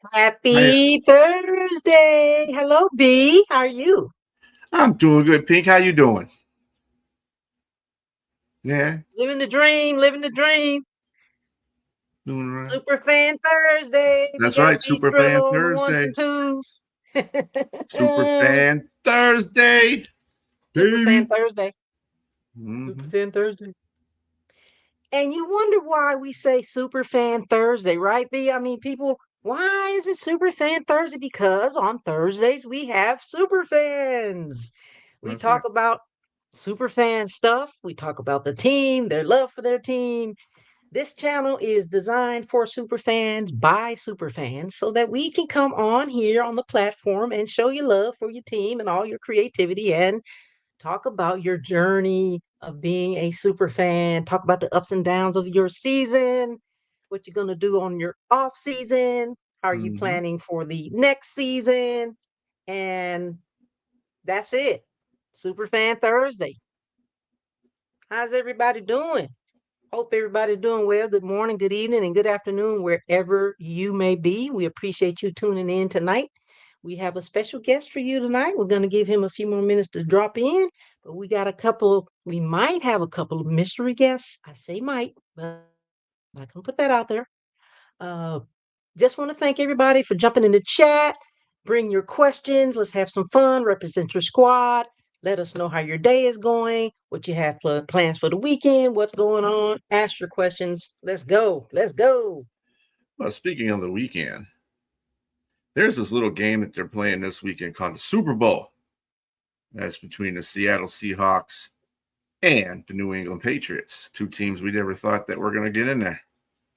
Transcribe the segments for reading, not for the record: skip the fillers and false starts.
Hi. Happy Thursday. Hello, B. How are you? I'm doing good, Pink. How you doing? Yeah, Living the dream, living the dream. doing all right. Super Fan Thursday. We That's got right, B Super Fan Trilla on the ones Thursday. and twos. Super Fan Thursday, Super Fan baby. Thursday. Super Hmm. Fan Thursday. And you wonder why we say Super Fan Thursday, right, B? I mean, people, why is it Super Fan Thursday? Because on Thursdays we have super fans. We That's talk right. about super fan stuff. We talk about the team, their love for their team. This channel is designed for super fans by super fans so that we can come on here on the platform and show you love for your team and all your creativity and talk about your journey of being a super fan, talk about the ups and downs of your season, what you're going to do on your off season, how are you Hmm. planning for the next season, and that's it. Super Fan Thursday. How's everybody doing? Hope everybody's doing well. Good morning, good evening, and good afternoon, wherever you may be. We appreciate you tuning in tonight. We have a special guest for you tonight. We're going to give him a few more minutes to drop in, but we might have a couple of mystery guests. I say might, but I can put that out there. Uh, just want to thank everybody for jumping in the chat. Bring your questions. Let's have some fun. Represent your squad. Let us know how your day is going, what you have plans for the weekend, what's going on. Ask your questions. Let's go. Let's go. Well, speaking of the weekend, there's this little game that they're playing this weekend called the Super Bowl. That's between the Seattle Seahawks and the New England Patriots, two teams we never thought that were going to get in there.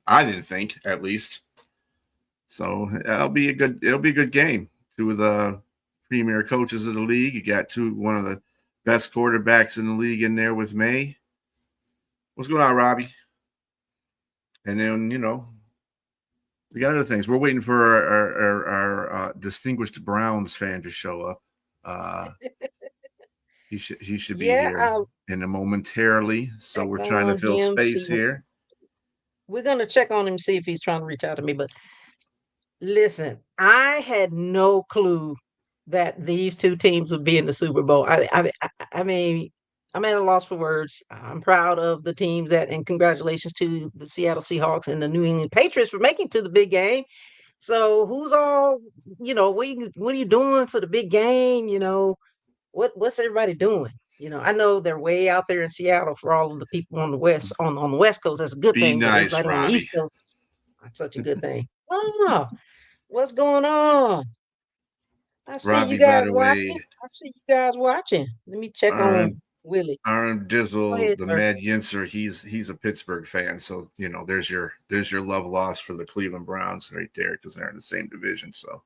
I didn't think, at least. So it'll be a good game. Two of the premier coaches of the league. You got one of the best quarterbacks in the league in there with May. What's going on, Robbie? And then, we got other things. We're waiting for our distinguished Browns fan to show up. Uh, he should be Yeah, here I'll in a momentarily. So check we're trying to on fill him. space here. We're gonna check on him, see if he's trying to reach out to me. But listen, I had no clue that these two teams would be in the Super Bowl. I mean, I'm at a loss for words. I'm proud of the teams and congratulations to the Seattle Seahawks and the New England Patriots for making to the big game. So who's all, what are you doing for the big game? What's everybody doing? I know they're way out there in Seattle for all of the people on the West Coast. That's a good Be thing, but nice, everybody on the Robbie. East Coast, not such a good thing. Oh, what's going on? I see you Robbie, by guys the way, watching. I see you guys watching. Let me check on Aaron Willie. Aaron Go Dizzle, ahead, the sir. Mad Yinzer, he's a Pittsburgh fan, so there's your love loss for the Cleveland Browns right there because they're in the same division. So,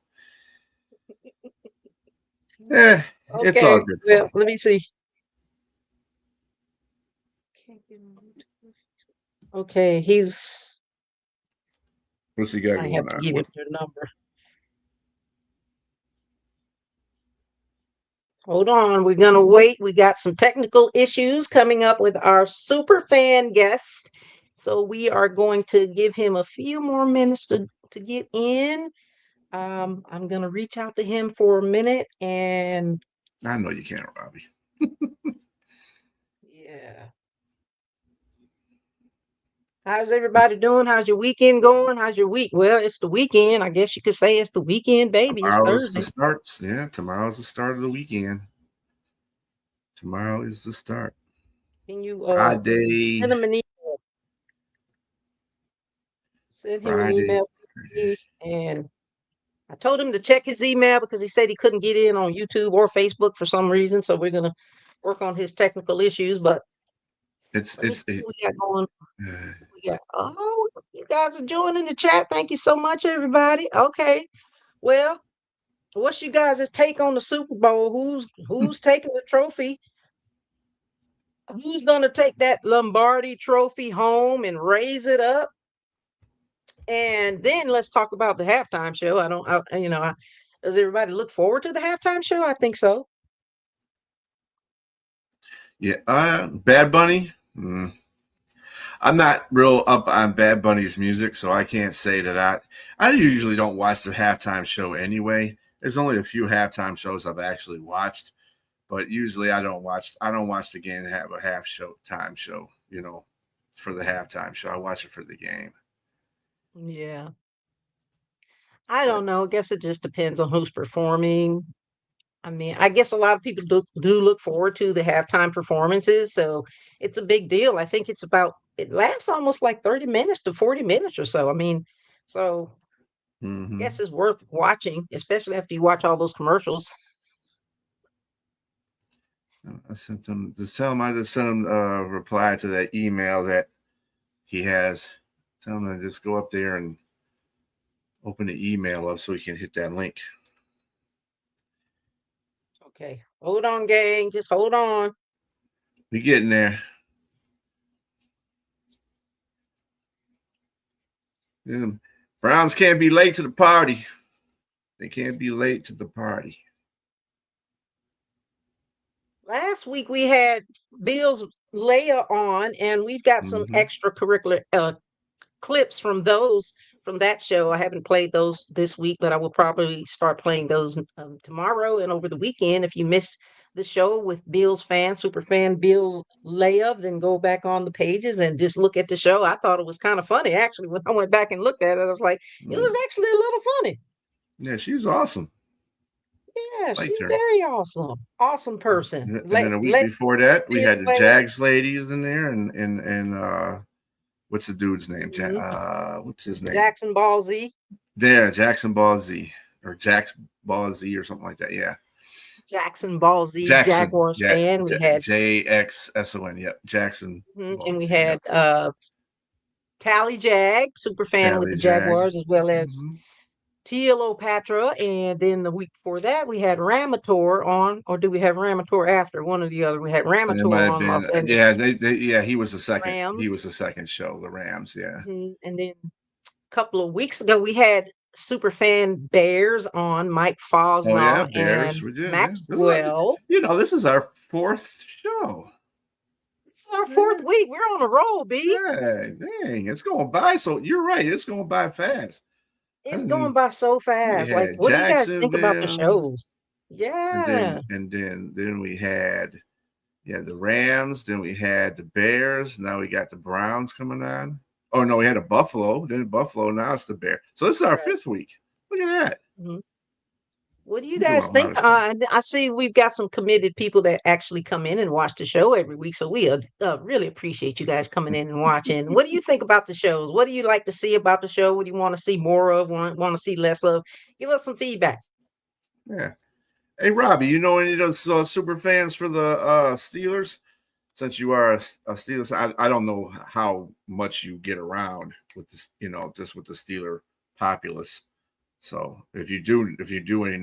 it's all Okay, good well, fun. let me see. Okay, What's he got I have going to on? give him What's their number. Hold on, we're gonna wait. We got some technical issues coming up with our super fan guest. So we are going to give him a few more minutes to get in. I'm gonna reach out to him for a minute and I know you can't, Robbie. yeah. How's everybody doing? How's your weekend going? How's your week? Well, it's the weekend. I guess you could say it's the weekend, baby. It's Tomorrow's the Thursday. start. Yeah, tomorrow's the start of the weekend. Tomorrow is the start. Can you send Friday, him an email? Send him an Friday. email, please. And I told him to check his email because he said he couldn't get in on YouTube or Facebook for some reason. So we're gonna work on his technical issues. But It's let me it's see it, what we got going. uh, We got you guys are joining the chat. Thank you so much, everybody. Okay. Well, what's you guys' take on the Super Bowl? Who's taking the trophy? Who's gonna take that Lombardi trophy home and raise it up? And then let's talk about the halftime show. Does everybody look forward to the halftime show? I think so. yeah. Bad Bunny. I'm not real up on Bad Bunny's music, so I can't say that I usually don't watch the halftime show anyway. There's only a few halftime shows I've actually watched, but usually I don't watch the game and have a time show, for the halftime show. I watch it for the game. Yeah. I But don't know. I guess it just depends on who's performing. I mean, I guess a lot of people do look forward to the halftime performances, so it's a big deal. I think it lasts almost like 30 minutes to 40 minutes or so. I mean, so I mm-hmm. guess it's worth watching, especially after you watch all those commercials. I sent him just tell him I just sent him a reply to that email that he has. Tell him to just go up there and open the email up so he can hit that link. Okay, hold on, gang. Just hold on. We getting there. Browns can't be late to the party. They can't be late to the party. Last week we had Bill's Leia on, and we've got some extracurricular clips from that show. I haven't played those this week, but I will probably start playing those tomorrow and over the weekend. If you missed the show with Bill's super fan Bill's Leia, then go back on the pages and just look at the show. I thought it was kind of funny, actually. When I went back and looked at it, I was like, it was actually a little funny. Yeah, she was awesome. Yeah, she's very awesome. Awesome person. And then a week before that, we had the Jags ladies in there, and what's the dude's name? What's his name? Jackson Ball Z. Yeah, Jackson Ball Z or Jax Ball Z or something like that. Yeah. Jackson Ball Z, Jaguars fan. We had JXSON. Yep, Jackson. And we had Tally Jag, super fan with the Jaguars, as well as TLO Patra. And then the week before that, we had Ramator on, or do we have Ramator after? One or the other. We had Ramator on Los Angeles. Yeah, he was the second. Rams. He was the second show, the Rams. Yeah. And then a couple of weeks ago, we had Superfan Bears on, Mike Fosnaugh and Maxwell. This is our fourth show. This is our fourth week. We're on a roll, B. Yeah, dang, it's going by. So you're right. It's going by fast. It's going by so fast. Like, what do you guys think about the shows? Yeah. And then we had the Rams. Then we had the Bears. Now we got the Browns coming on. Oh no, we had a Buffalo. Then Buffalo. Now it's the Bear. So this is our fifth week. Look at that. Mm-hmm. What do you guys think? I see we've got some committed people that actually come in and watch the show every week. So we really appreciate you guys coming in and watching. What do you think about the shows? What do you like to see about the show? What do you want to see more of? Want to see less of? Give us some feedback. Yeah. Hey, Robbie, you know any of those super fans for the Steelers? Since you are a Steelers, I don't know how much you get around with this, just with the Steeler populace. So if you do any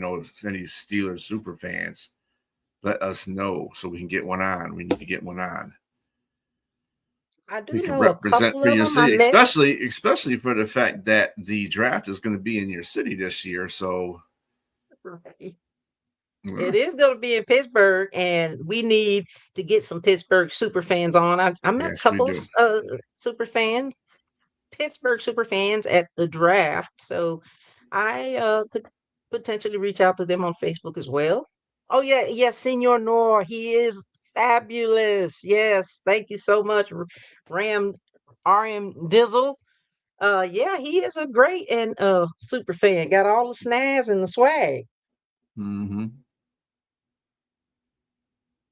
Steelers super fans, let us know so we can get one on. We need to get one on. I do we can know represent a for your city, especially for the fact that the draft is going to be in your city this year. So right. It is going to be in Pittsburgh, and we need to get some Pittsburgh super fans on. I met a couple super fans, Pittsburgh super fans at the draft. So I could potentially reach out to them on Facebook as well. Oh yeah, yes, Senor Nor, he is fabulous. Yes, thank you so much, RM Dizzle. Yeah, he is a great and super fan. Got all the snazz and the swag. Mm-hmm.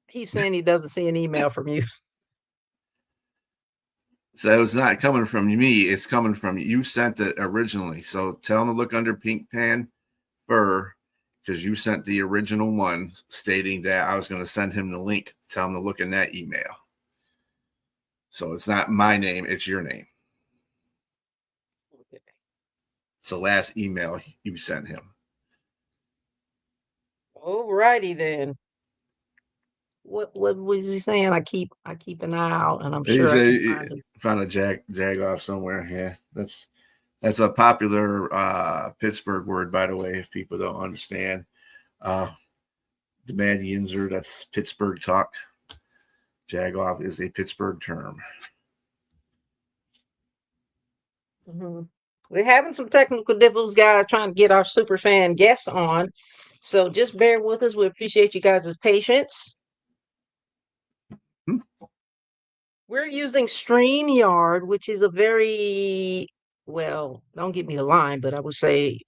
He's saying he doesn't see an email from you. So it's not coming from me. It's coming from you. You sent it originally. So tell him to look under PINKFanFur because you sent the original one stating that I was going to send him the link. Tell him to look in that email. So it's not my name. It's your name. Okay. So last email you sent him. All righty then. What was he saying? I keep an eye out, and I'm sure I found a jag off somewhere. Yeah, that's a popular Pittsburgh word, by the way, if people don't understand. The Mad Yinzer, that's Pittsburgh talk. Jag off is a Pittsburgh term. We're having some technical difficulties, guys, trying to get our super fan guest on. So just bear with us. We appreciate you guys' patience. Hmm. We're using StreamYard, which is a very, well, don't get me the line, but I would say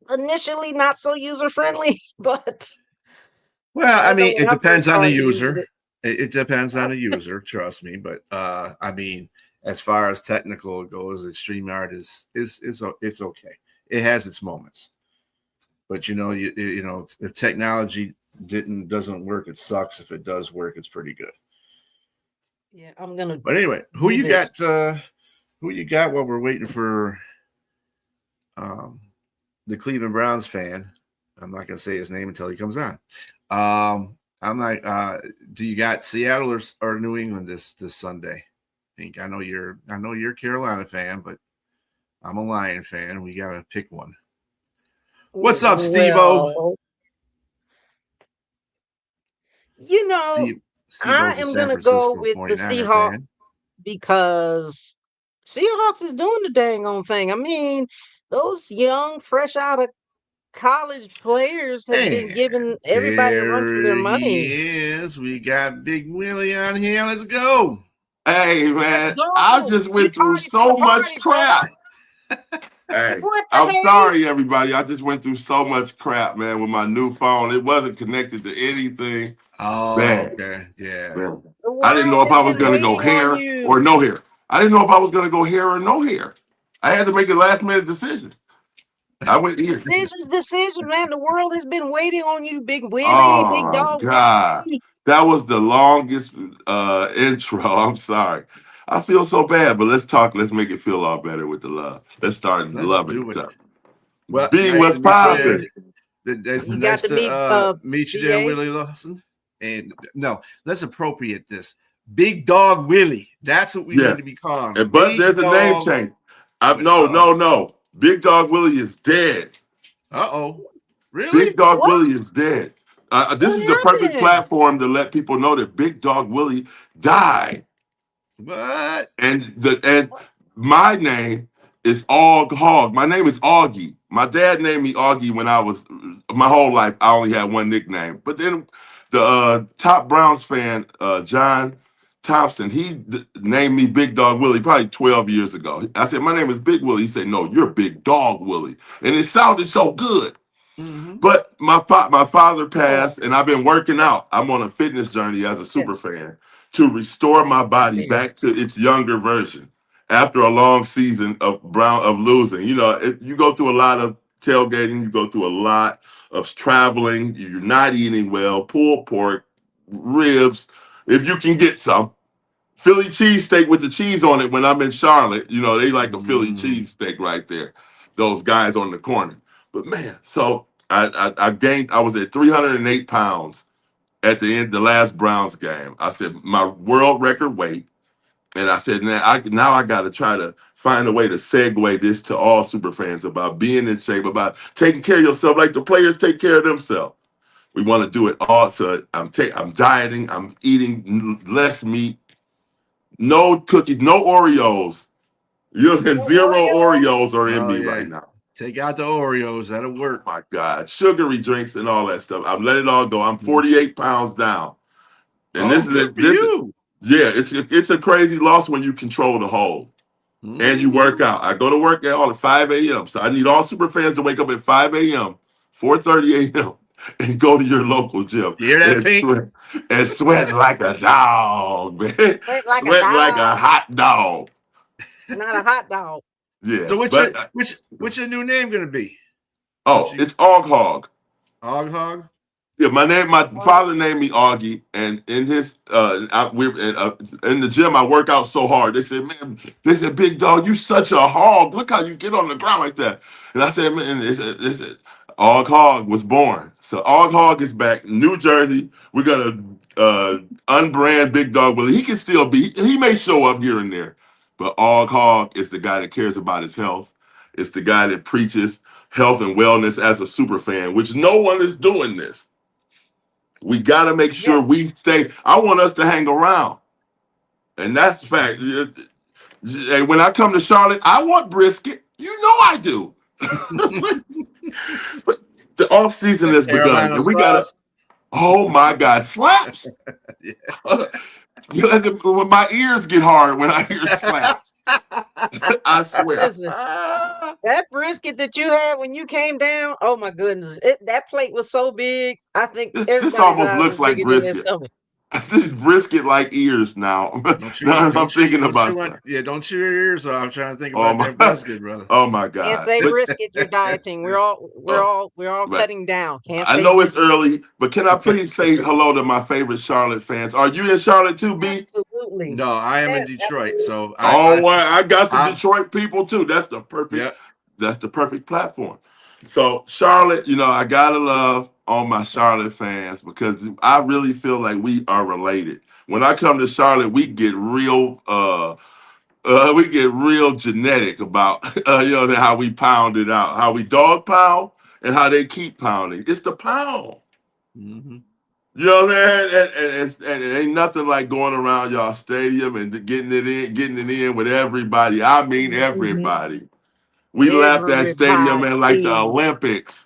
initially not so user friendly, but Well, I I know mean, when it I first depends on the started using user. it. It depends on the user, trust me. But I mean, as far as technical goes, the StreamYard it's okay. It has its moments, but you know, if technology doesn't work, it sucks. If it does work, it's pretty good. Yeah, I'm gonna But anyway, who do you this. got? Who you got while we're waiting for um, the Cleveland Browns fan? I'm not going to say his name until he comes on. I'm like, do you got Seattle or New England this Sunday? I know you're a Carolina fan, but I'm a Lion fan. We got to pick one. What's up, Steve-O? Well, you know, Steve I Steve-O's a am San gonna go Francisco with the 49er Seahawks fan. because Seahawks is doing the dang on thing. I mean, those young, fresh out of college players have been And giving everybody a run for their there money. he is. We got Big Willie on here. Let's go. Hey Let's man, I go. just You went through tardy for the so much party, brother. crap. Hey, What the I'm hey? sorry everybody. I just went through so much crap, man, with my new phone. It wasn't connected to anything. Oh, Man, okay. Yeah. man. The I didn't know world if has I was been gonna go waiting on hair or you. no hair. I didn't know if I was gonna go hair or no hair. I had to make a last minute decision. I went here. Decision, man. The world has been waiting on you, Big Willie, Big Oh Dog God. Willie. That was the longest intro. I'm sorry. I feel so bad, but let's talk. Let's make it feel all better with the love. Let's start Let's loving do each it. other. Well, B, nice what's to meet you popping? there. It's You got nice to meet to meet you there, BA. Willie Lawson. And no, let's appropriate this. Big Dog Willie. That's what we need Yes. to be calling him. But Big there's a name Dog. change. Uh oh. No. Big Dog Willie is dead. Uh oh. Really? Big Dog What? Willie is dead. This What is the perfect happened? platform to let people know that Big Dog Willie died. What? And my name is Og Hog. My name is Augie. My dad named me Augie when I was my whole life. I only had one nickname. But then the top Browns fan, John Thompson, named me Big Dog Willie probably 12 years ago. I said, my name is Big Willie. He said, no, you're Big Dog Willie. And it sounded so good. Mm-hmm. But my father Oh, passed, and I've been working out. I'm on a fitness journey as a super yes. fan to restore my Right body there. back to its younger version after a long season of losing. You know, you go through a lot of tailgating, you go through a lot of traveling. You're not eating well, pulled pork, ribs, if you can get some. Philly cheesesteak with the cheese on it when I'm in Charlotte. You know, they like a Philly Mm-hmm. cheesesteak right there. Those guys on the corner. But man, so I gained, I was at 308 pounds at the last Browns game. I said, my world record weight. And I said, now I got to try to find a way to segue this to all super fans about being in shape, about taking care of yourself like the players take care of themselves. We want to do it all. So I'm dieting. I'm eating less meat, no cookies, no Oreos. You know, No zero Oreo. Oreos are in Oh me yeah. right now. Take out the Oreos. That'll Oh work. my God. Sugary drinks and all that stuff. I'm letting it all go. I'm Mm-hmm. 48 pounds down. And Oh, good for you. yeah, it's a crazy loss when you control the whole. And you work Mm-hmm. out. I go to work at all at 5 a.m. So I need all super fans to wake up at 5 a.m., 4:30 a.m. and go to your local gym You hear that, and Pink? sweat like a dog, man. Wait like a Sweat like a dog, hot dog. not a hot dog. Yeah. So But what's your new name gonna be? Once oh, you it's Og Hog. Hog Hog? Yeah, my Well, father named me Augie, and in his in the gym I work out so hard. They said, Big Dog, you such a hog. Look how you get on the ground like that. And I said, man, they said, Og Hog was born. So Og Hog is back, New Jersey. We're gonna unbrand Big Dog Willie. He can still be. He may show up here and there, but Og Hog is the guy that cares about his health. It's the guy that preaches health and wellness as a super fan, which no one is doing this. We got to make sure yes. we stay. I want us to hang around, and that's the fact. Hey, when I come to Charlotte, I want brisket. You know I do. But the off season has begun, Carolina and we gotta. sauce. Oh my God, slaps! Yeah. When my ears get hard when I hear slaps, I swear. Listen, that brisket that you had when you came down, oh my goodness. That plate was so big. I think This everybody's almost eyes looks was like bigger than their brisket. stomach. This brisket like ears now. Don't Now you I'm thinking don't about you want stuff. don't chew your ears off. I'm trying to think Oh about my, that brisket, brother. oh my Can't God. say But brisket, you're dieting. uh, We're all but cutting down. Can't I say know it's brisket. early, but can I please say hello to my favorite Charlotte fans? Are you in Charlotte too, B? Absolutely. No, I am in Yes, Detroit, absolutely. so Oh, well, I got some I Detroit people too. yeah. That's the perfect platform. So Charlotte, I gotta love all my Charlotte fans because I really feel like we are related. When I come to Charlotte, we get real genetic about how we pound it out, how we dog pound, and how they keep pounding. It's the pound. Mhm. You know what I'm saying? And it ain't nothing like going around y'all stadium and getting it in with everybody. I mean Mhm. everybody. We lapped that stadium in like the Everybody. Olympics.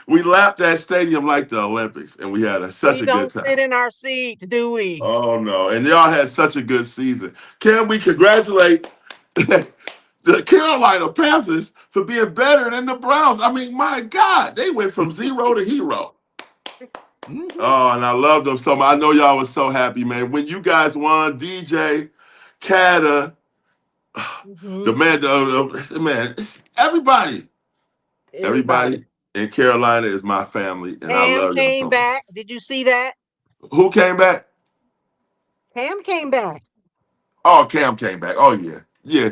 We lapped that stadium like the Olympics, and we had such We a good don't time. sit in our seats, do we? Oh no! And y'all had such a good season. Can we congratulate the Carolina Panthers for being better than the Browns? I mean, my God, they went from zero to hero. Mhm. Oh, and I love them so much. I know y'all was so happy, man. When you guys won, DJ, Kata, the Mhm. man, man, everybody, Everybody. everybody in Carolina is my family, and I Cam love y'all came so much. back. Did you see that? Who came back? Cam came back. Oh, Cam came back. Oh yeah, yeah.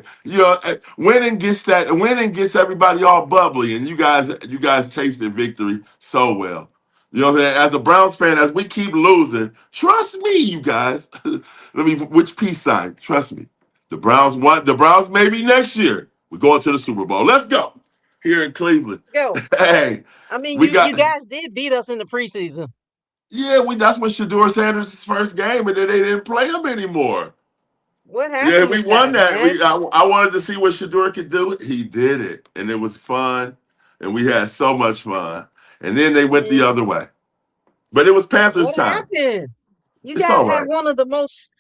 Winning gets everybody all bubbly, and you guys tasted victory so well. You know what I'm saying? As a Browns fan, as we keep losing, trust me, you guys. Which peace sign? Trust me. The Browns won. The Browns maybe next year. We're going to the Super Bowl. Let's go. Here in Cleveland. Let's go. Hey, I mean, we you got guys did beat us in the preseason. yeah, that's when Shador Sanders' first game, and then they didn't play him anymore. What Yeah, happened we with won that, that. man? I wanted to see what Shador could do. He did it, and it was fun, and we had so much fun. And then they went the Mm, other way, but it was Panthers what time. happened? You It's guys all have right. one of the most,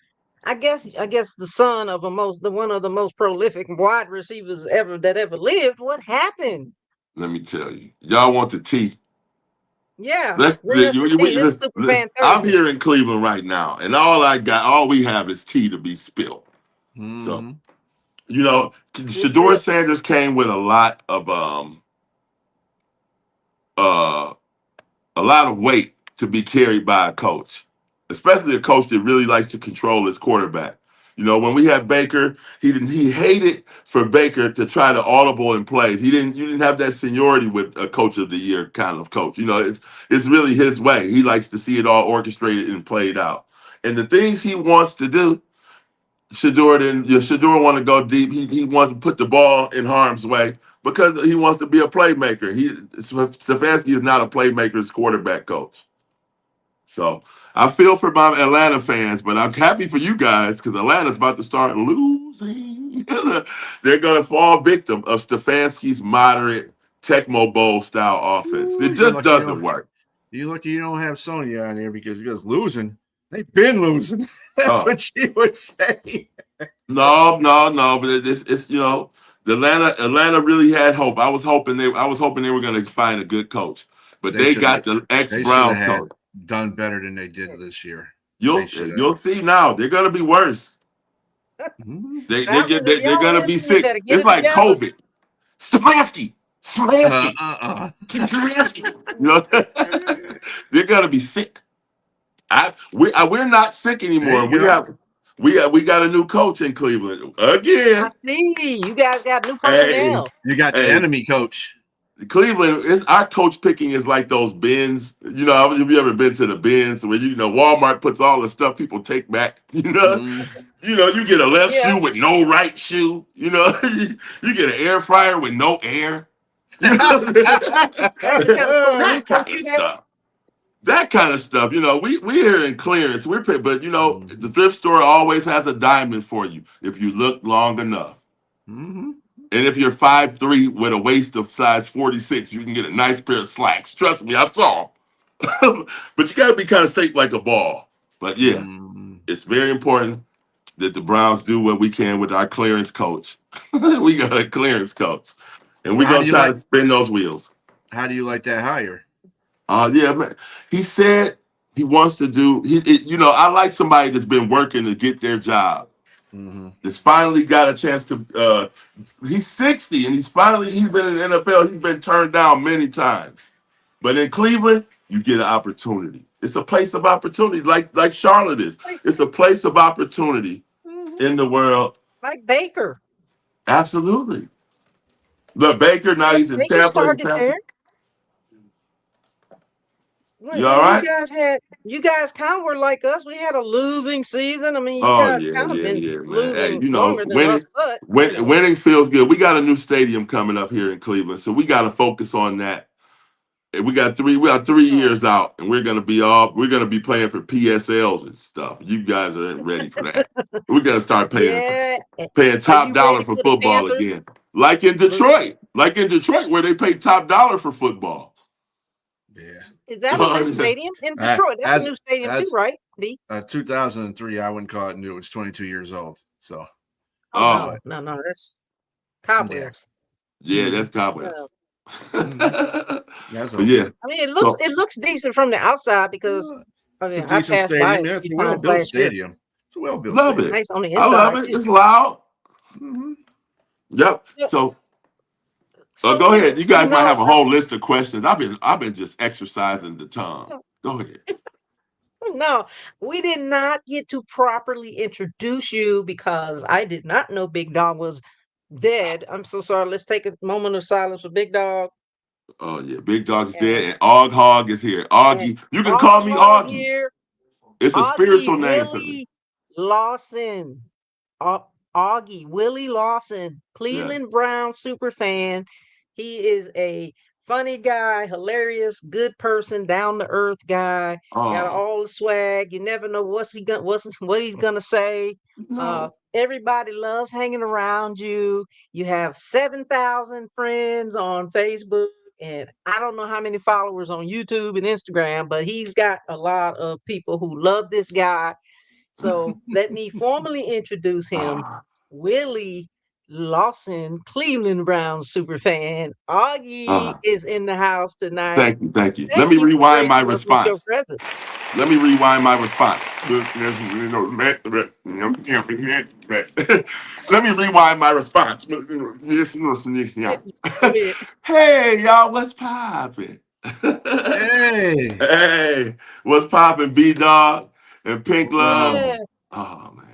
I guess the son of the one of the most prolific wide receivers ever lived. What happened? Let me tell you, y'all want the tea? Yeah, Let's. bring us the tea. This is Superfan I'm Thursday. here in Cleveland right now, and all we have is tea to be spilled. So Mhm. Sip, Shador sip. Sanders came with uh a lot of weight to be carried by a coach, especially a coach that really likes to control his quarterback. When we had Baker, he hated for Baker to try to audible in plays. You didn't have that seniority with a coach of the year kind of coach. It's really his way. He likes to see it all orchestrated and played out. And the things he wants to do, Shador want to go deep. He wants to put the ball in harm's way because he wants to be a playmaker. Stefanski is not a playmaker's quarterback coach. So I feel for my Atlanta fans, but I'm happy for you guys because Atlanta's about to start losing. They're going to fall victim of Stefanski's moderate Tecmo Bowl style offense. Ooh, It just doesn't work. you're lucky you don't have Sonya on here because you guys losing. They've been losing. That's Oh, what she would say. no, no, no. But it's the Atlanta really had hope. I was hoping they were going to find a good coach, but They they should got have the they should have ex-Browns had coach. done better than they did this year. They You'll should have. you'll see now. They're going to be worse. Mhm. Fellas, if They're y'all gonna be listening, you sick. better get It's it like together. COVID. Stefanski. Uh, Stefanski. uh, uh. Stefanski. They're gonna be sick. We're not sick There anymore. you go. We got a new coach in Cleveland I again. see. You guys got new Hey, personnel. You got the hey, enemy coach. Cleveland is our coach picking is like those bins. Have you ever been to the bins where Walmart puts all the stuff people take back? Mhm. You get a left Yeah. shoe with no right shoe. You get an air fryer with no air. That's the kind of coach, That kind coach of you have. stuff. that kind of stuff. You know, we here in clearance. We're pay, but you know, the thrift store always has a diamond for you if you look long enough. Mm-hmm. And if you're 5'3" with a waist of size 46, you can get a nice pair of slacks. Trust me, I saw 'em. But you got to be kind of safe like a ball. But yeah, it's very important that the Browns do what we can with our clearance coach. We got a clearance coach, and we're gonna try to spin those wheels. How do you like that hire? Yeah, man. He said he wants to do. You know, I like somebody that's been working to get their job. That's finally got a chance to. He's 60 and he's been in the NFL. He's been turned down many times, but in Cleveland, you get an opportunity. It's a place of opportunity, like Charlotte is. It's a place of opportunity in the world. Like Baker. Absolutely. Look, Baker now he's in Baker Tampa. started there. You all right? You guys kind of were like us. We had a losing season. I mean, you Oh guys yeah, kind of been man. losing Hey, you know, longer than us, but winning feels good. We got a new stadium coming up here in Cleveland, so we got to focus on that. And we got 3 years out, and we're gonna be playing for PSLs and stuff. You guys aren't ready for that. We're gonna start paying top dollar for football again, like in Detroit, where they pay top dollar for football. Yeah. Is that a new stadium in Detroit? That's a new stadium too, right? 2003. I wouldn't call it new. It's 22 years old. So. No, that's cobwebs. Yeah, that's cobwebs. That's yeah. I mean, it looks decent from the outside because I mean, it's a decent stadium. Yeah, it's a well-built stadium. It's a well-built stadium. Love it. Nice on the inside. I love it. It's loud. Yep. So go ahead. You guys might have a whole list of questions. I've been just exercising the tongue. Go ahead. No, we did not get to properly introduce you because I did not know Big Dog was dead. I'm so sorry. Let's take a moment of silence for Big Dog. Oh yeah, Big Dog is dead, and Og Hog is here. Augie, you can call me Augie. Here. It's a spiritual name for me. Lawson. Augie, Willie Lawson, Cleveland Brown super fan. He is a funny guy, hilarious, good person, down to earth guy. Got all the swag. You never know what he's gonna say. No. Everybody loves hanging around you. You have 7,000 friends on Facebook, and I don't know how many followers on YouTube and Instagram, but he's got a lot of people who love this guy. So let me formally introduce him, Willie Lawson, Cleveland Browns super fan. Augie is in the house tonight. Thank you. Let me rewind my response. Let me rewind my response. Hey, y'all, what's poppin'? Hey, what's poppin', B-Dog and Pink Love? Oh, man.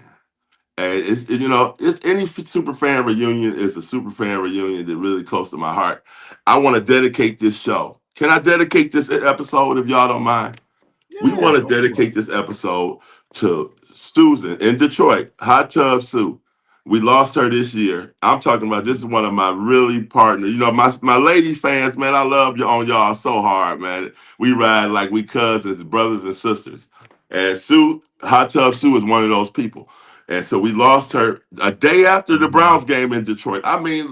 Hey, it's any super fan reunion is a super fan reunion that really close to my heart. I want to dedicate this show. Can I dedicate this episode if y'all don't mind? We want to dedicate this episode to Susan in Detroit, Hot Tub Sue. We lost her this year. I'm talking about this is one of my really partners. You know, my lady fans, man, I love you on y'all so hard, man. We ride like we cousins, brothers and sisters. And Sue, Hot Tub Sue is one of those people. And so we lost her a day after the Browns game in Detroit. I mean,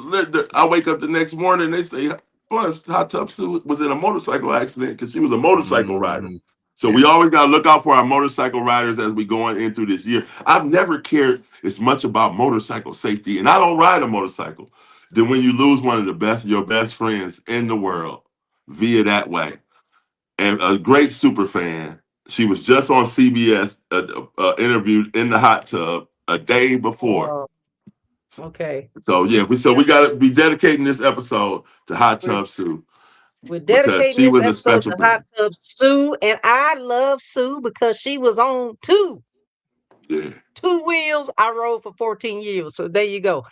I wake up the next morning and they say, well, Hot Tub Sue was in a motorcycle accident because she was a motorcycle rider. So we always got to look out for our motorcycle riders as we going into this year. I've never cared as much about motorcycle safety, and I don't ride a motorcycle, than when you lose one of your best friends in the world via that way. And a great super fan. She was just on CBS, interviewed in the hot tub a day before. Okay. So we got to be dedicating this episode to Hot Tub Sue. We're dedicating this episode to Hot Tub Sue, and I love Sue because she was on two wheels. I rode for 14 years, so there you go.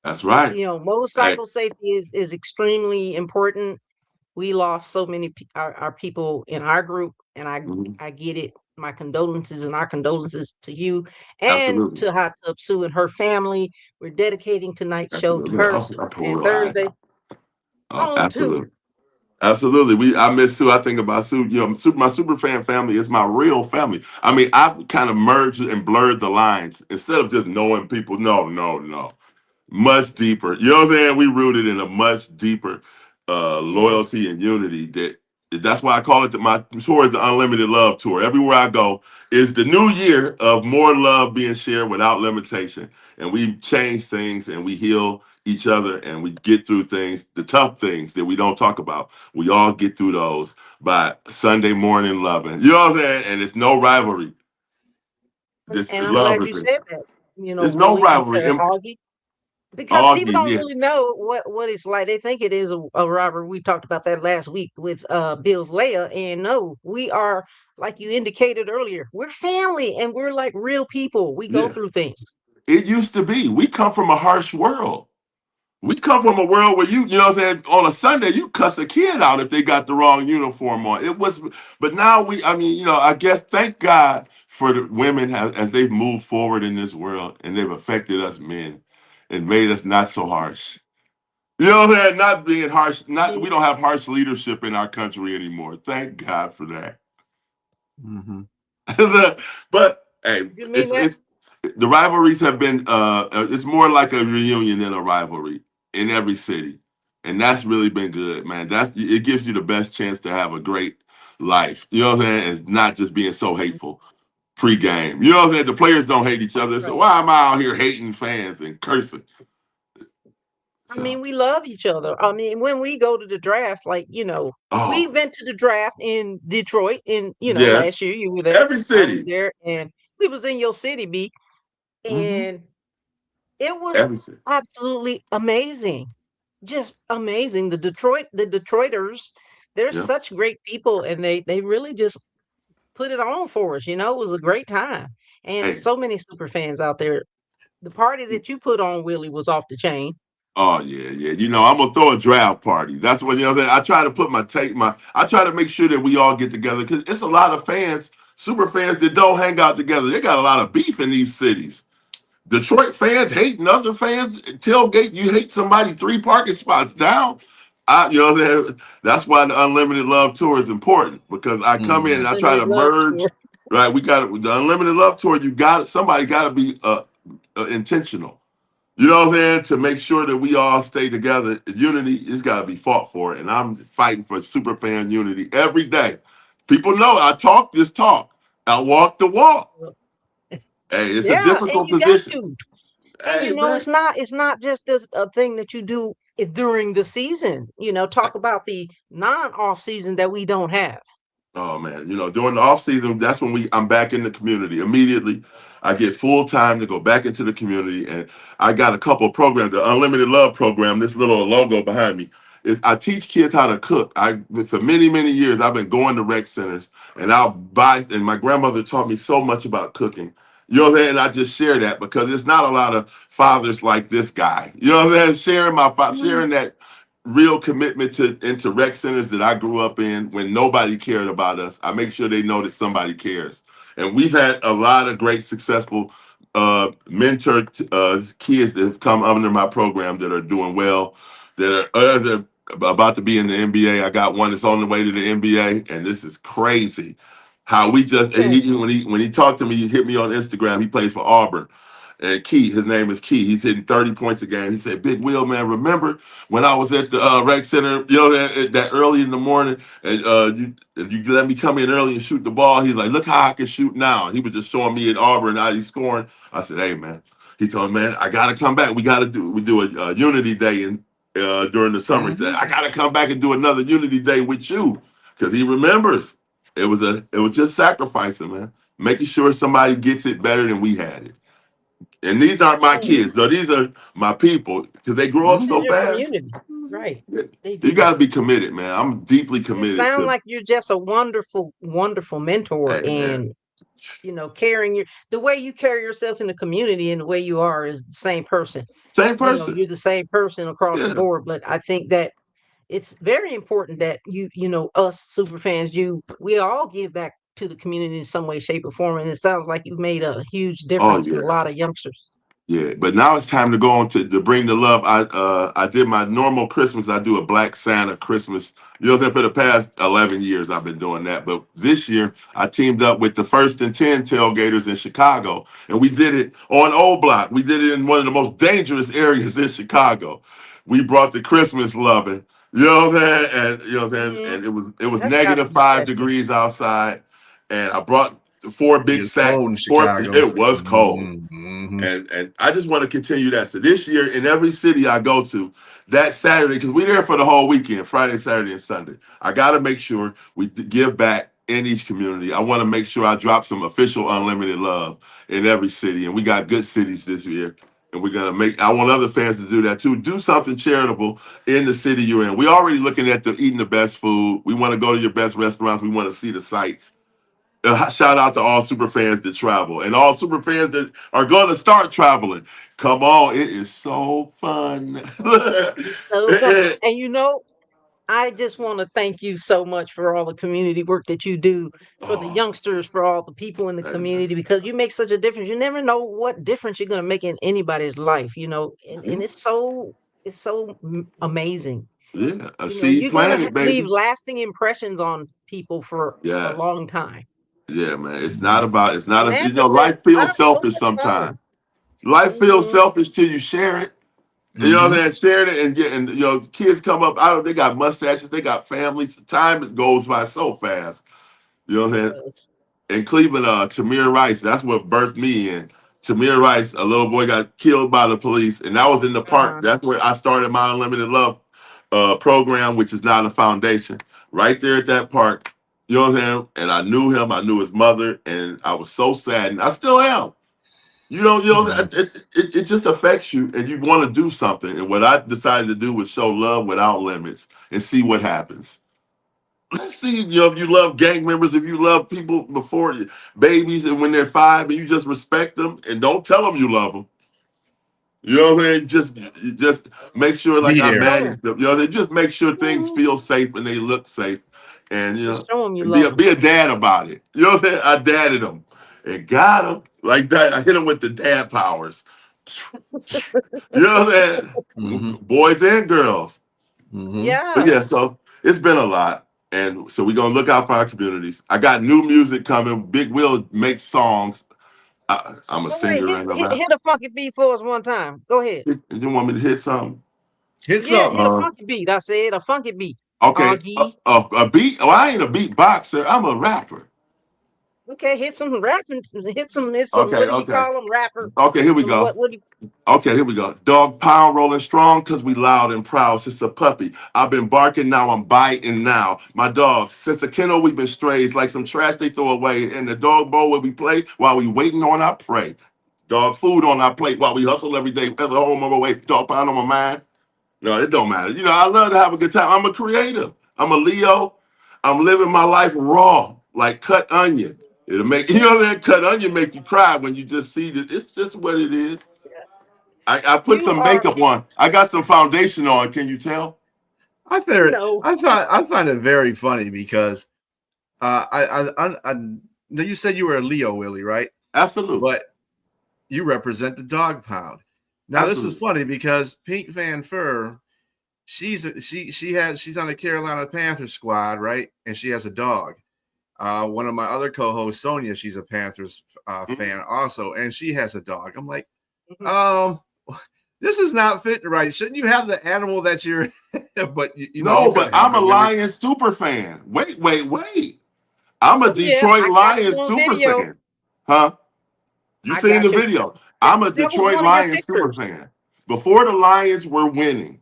That's right. You know, motorcycle safety is extremely important. We lost so many our people in our group, and I get it. My condolences and our condolences to you and to Hot Tub Sue and her family. We're dedicating tonight's show to her and Thursday. Absolutely. Absolutely. I miss Sue. I think about Sue. My super fan family is my real family. I mean, I've kind of merged and blurred the lines instead of just knowing people. No, no, no. Much deeper. You know what I'm saying? We rooted in a much deeper Yes. loyalty and unity. That's why I call it my tour is the unlimited love tour. Everywhere I go is the new year of more love being shared without limitation. And we change things and we heal each other and we get through things, the tough things that we don't talk about. We all get through those by Sunday morning loving. You know what I'm saying? And it's no rivalry. This And I'm love glad you is said that, There's no Willie, rivalry. because Augie, because people Argue, don't yeah. really know what it's like. They think it is a robbery. We talked about that last week with Bill's Leia, and no, we are, like you indicated earlier, we're family and we're like real people. We go Yeah. through things. It used to be. We come from a harsh world. We come from a world where you know what I'm saying, on a Sunday, you cuss a kid out if they got the wrong uniform on. But now I mean, I guess thank God for the women as they've moved forward in this world and they've affected us men and made us not so harsh. You know what I'm saying? Not being harsh, we don't have harsh leadership in our country anymore. Thank God for that. Mm-hmm. But hey, You mean that? it's the rivalries have been it's more like a reunion than a rivalry in every city, and that's really been good, man. It gives you the best chance to have a great life. You know what I'm saying? It's not just being so hateful pre-game. You know what I'm saying? The players don't hate each other, so Right. why am I out here hating fans and cursing? I So, mean, we love each other. I mean, when we go to the draft, like, we oh went to the draft in Detroit in, yeah, last year. You were there. every I was city, there, and we was in your city, B, hmm and it was every city. absolutely amazing. Just amazing. The Detroiters, they're Yeah. such great people, and they really just put it on for us. It was a great time. And Hey, so many super fans out there. The party that you put on, Willie, was off the chain. oh yeah, yeah. I'm gonna throw a draft party. That's what I try to put I try to make sure that we all get together because it's a lot of fans, super fans that don't hang out together. They got a lot of beef in these cities. Detroit fans hating other fans. Tailgate, you hate somebody 3 parking spots down. What I'm saying? That's why the unlimited love tour is important because I come in Mm-hmm. and I try Unlimited to love merge. tour. Right, we got the unlimited love tour. Somebody got to be intentional. You know what I'm saying? To make sure that we all stay together, unity has got to be fought for. And I'm fighting for super fan unity every day. People know I talk this talk, I walk the walk. Hey, it's a Yeah, and difficult you got position. to. And Hey, man. it's not just a thing that you do during the season. Talk about the non-off season that we don't have. Oh man, during the off season, that's when I'm back in the community immediately. I get full time to go back into the community, and I got a couple of programs. The Unlimited Love program, this little logo behind me, is I teach kids how to cook. For many years I've been going to rec centers, and I'll buy. And my grandmother taught me so much about cooking. You know what I'm saying? And I just share that because it's not a lot of fathers like this guy. You know what I'm saying? Sharing that real commitment to into rec centers that I grew up in when nobody cared about us. I make sure they know that somebody cares. And we've had a lot of great successful mentor kids that have come under my program that are doing well, that are about to be in the NBA. I got one that's on the way to the NBA, and this is crazy. How we just Hmm. when he talked to me, he hit me on Instagram. He plays for Auburn. And Key, his name is Key. He's hitting 30 points a game. He said, Big Will, man, remember when I was at the rec center, that early in the morning, and you let me come in early and shoot the ball. He's like, look how I can shoot now. And he was just showing me at Auburn how he's scoring. I said, hey, man. He told me, man, I got to come back. We do a Unity Day during the summer. He said, Mm-hmm. I got to come back and do another Unity Day with you because he remembers. It was just sacrificing, man, making sure somebody gets it better than we had it. And these aren't my Hmm. kids, though. These are my people because they grow up This Mm-hmm. is so your fast. community, right? They You do. got to be committed, man. I'm deeply You committed sound to. like you're just a wonderful, wonderful mentor, Hey, man. and carrying the way you carry yourself in the community and the way you are is the same person. Same person. You're the same person across the Yeah. board. But I think that it's very important that us super fans, we all give back to the community in some way, shape, or form. And it sounds like you've made a huge Oh difference in a yeah. lot of youngsters. Yeah, but now it's time to go on to bring the love. I did my normal Christmas. I do a Black Santa Christmas. You know what I'm saying? For the past 11 years, I've been doing that. But this year, I teamed up with the First and 10 tailgaters in Chicago, and we did it on Old Block. We did it in one of the most dangerous areas in Chicago. We brought the Christmas loving. You know what I'm saying? And you know what I'm saying? Mhm. And it was That's gotta negative be 5 degrees outside, and I brought 4 big It's cold sacks. in Chicago. It was cold. Mm-hmm. And I just want to continue that. So this year, in every city I go to, that Saturday, because we're there for the whole weekend, Friday, Saturday, and Sunday. I got to make sure we give back in each community. I want to make sure I drop some official unlimited love in every city, and we got good cities this year. And we're gonna make. I want other fans to do that too. Do something charitable in the city you're in. We already looking at eating the best food. We want to go to your best restaurants. We want to see the sights. Shout out to all super fans that travel and all super fans that are going to start traveling. Come on, it is so fun. It's so fun. And I just want to thank you so much for all the community work that you do for the Oh, youngsters, for all the people in the man. community, because you make such a difference. You never know what difference you're going to make in anybody's life, and it's so amazing. Yeah, a seed You're going to planted, leave baby. lasting impressions on people for a Yes. long time. Yeah, man. It's not about, it's not, Samantha says, life I feels have so selfish much sometimes. fun. Life feels Hmm. selfish till you share it. You know what I'm saying? Sharing it and getting, kids come up, they got mustaches, they got families. Time goes by so fast. You know what I'm saying? Yes. In Cleveland, Tamir Rice, that's what birthed me in. Tamir Rice, a little boy got killed by the police, and that was in the park. Uh-huh. That's where I started my Unlimited Love program, which is now the foundation, right there at that park. You know what I'm saying? And I knew him, I knew his mother, and I was so sad, and I still am. It just affects you, and you want to do something. And what I decided to do was show love without limits and see what happens. Let's see, if you love gang members, if you love people before you, babies, and when they're 5, and you just respect them and don't tell them you love them. You know what I mean? Just make sure, like Be I there. Show manage them. them. They just make sure things Hmm. feel safe and they look safe, and Just show them you and love them. be a dad about it. You know what I'm saying? I dadded them and got them like that. I hit them with the dad powers. You know what I'm saying? Boys and girls. But Yeah. yeah, so it's been a lot. And so we're gonna look out for our communities. I got new music coming. Big Will makes songs. I'm a Go ahead. singer and a rap. Hit a funky beat for us one time. Go ahead. You want me to hit something? Hit Yeah, hit something. a Uh, funky beat. I said a funky beat. okay, Augie. a beat. Oh, I ain't a beat boxer. I'm a rapper. Okay, hit some rapping. Hit some. If some. Okay, What do you okay, call them? Rapper. okay. Here we Some. go. What? What do you? Okay, here we go. Dog pound rolling strong because we loud and proud. Since a puppy, I've been barking, now I'm biting now. My dog, since a kennel, we've been strays like some trash they throw away. In the dog bowl where we play while we waiting on our prey. Dog food on our plate while we hustle every day. Ever home on my way, dog pound on my mind. No, it don't matter. I love to have a good time. I'm a creative. I'm a Leo. I'm living my life raw, like cut onion. It'll make that cut onion make you cry when you just see that it's just what it is. I put You some are. makeup on. I got some foundation on. Can you tell? No. I find it very funny because you said you were a Leo, Willie, right? Absolutely. But you represent the dog pound. Now this is Absolutely. funny because PINKFanFur, she's on the Carolina Panthers squad, right? And she has a dog. One of my other co-hosts, Sonia, she's a Panthers fan also, and she has a dog. I'm like, this is not fitting right. Shouldn't you have the animal that you're? But you No, gotta but have I'm a it, Willie. Lions super fan. Wait. I'm a Oh yeah, Detroit I got you Lions on super video. fan. Huh? You I seen the got you. video? I'm a That was Detroit one of your Lions super pictures. fan. Before the Lions were winning,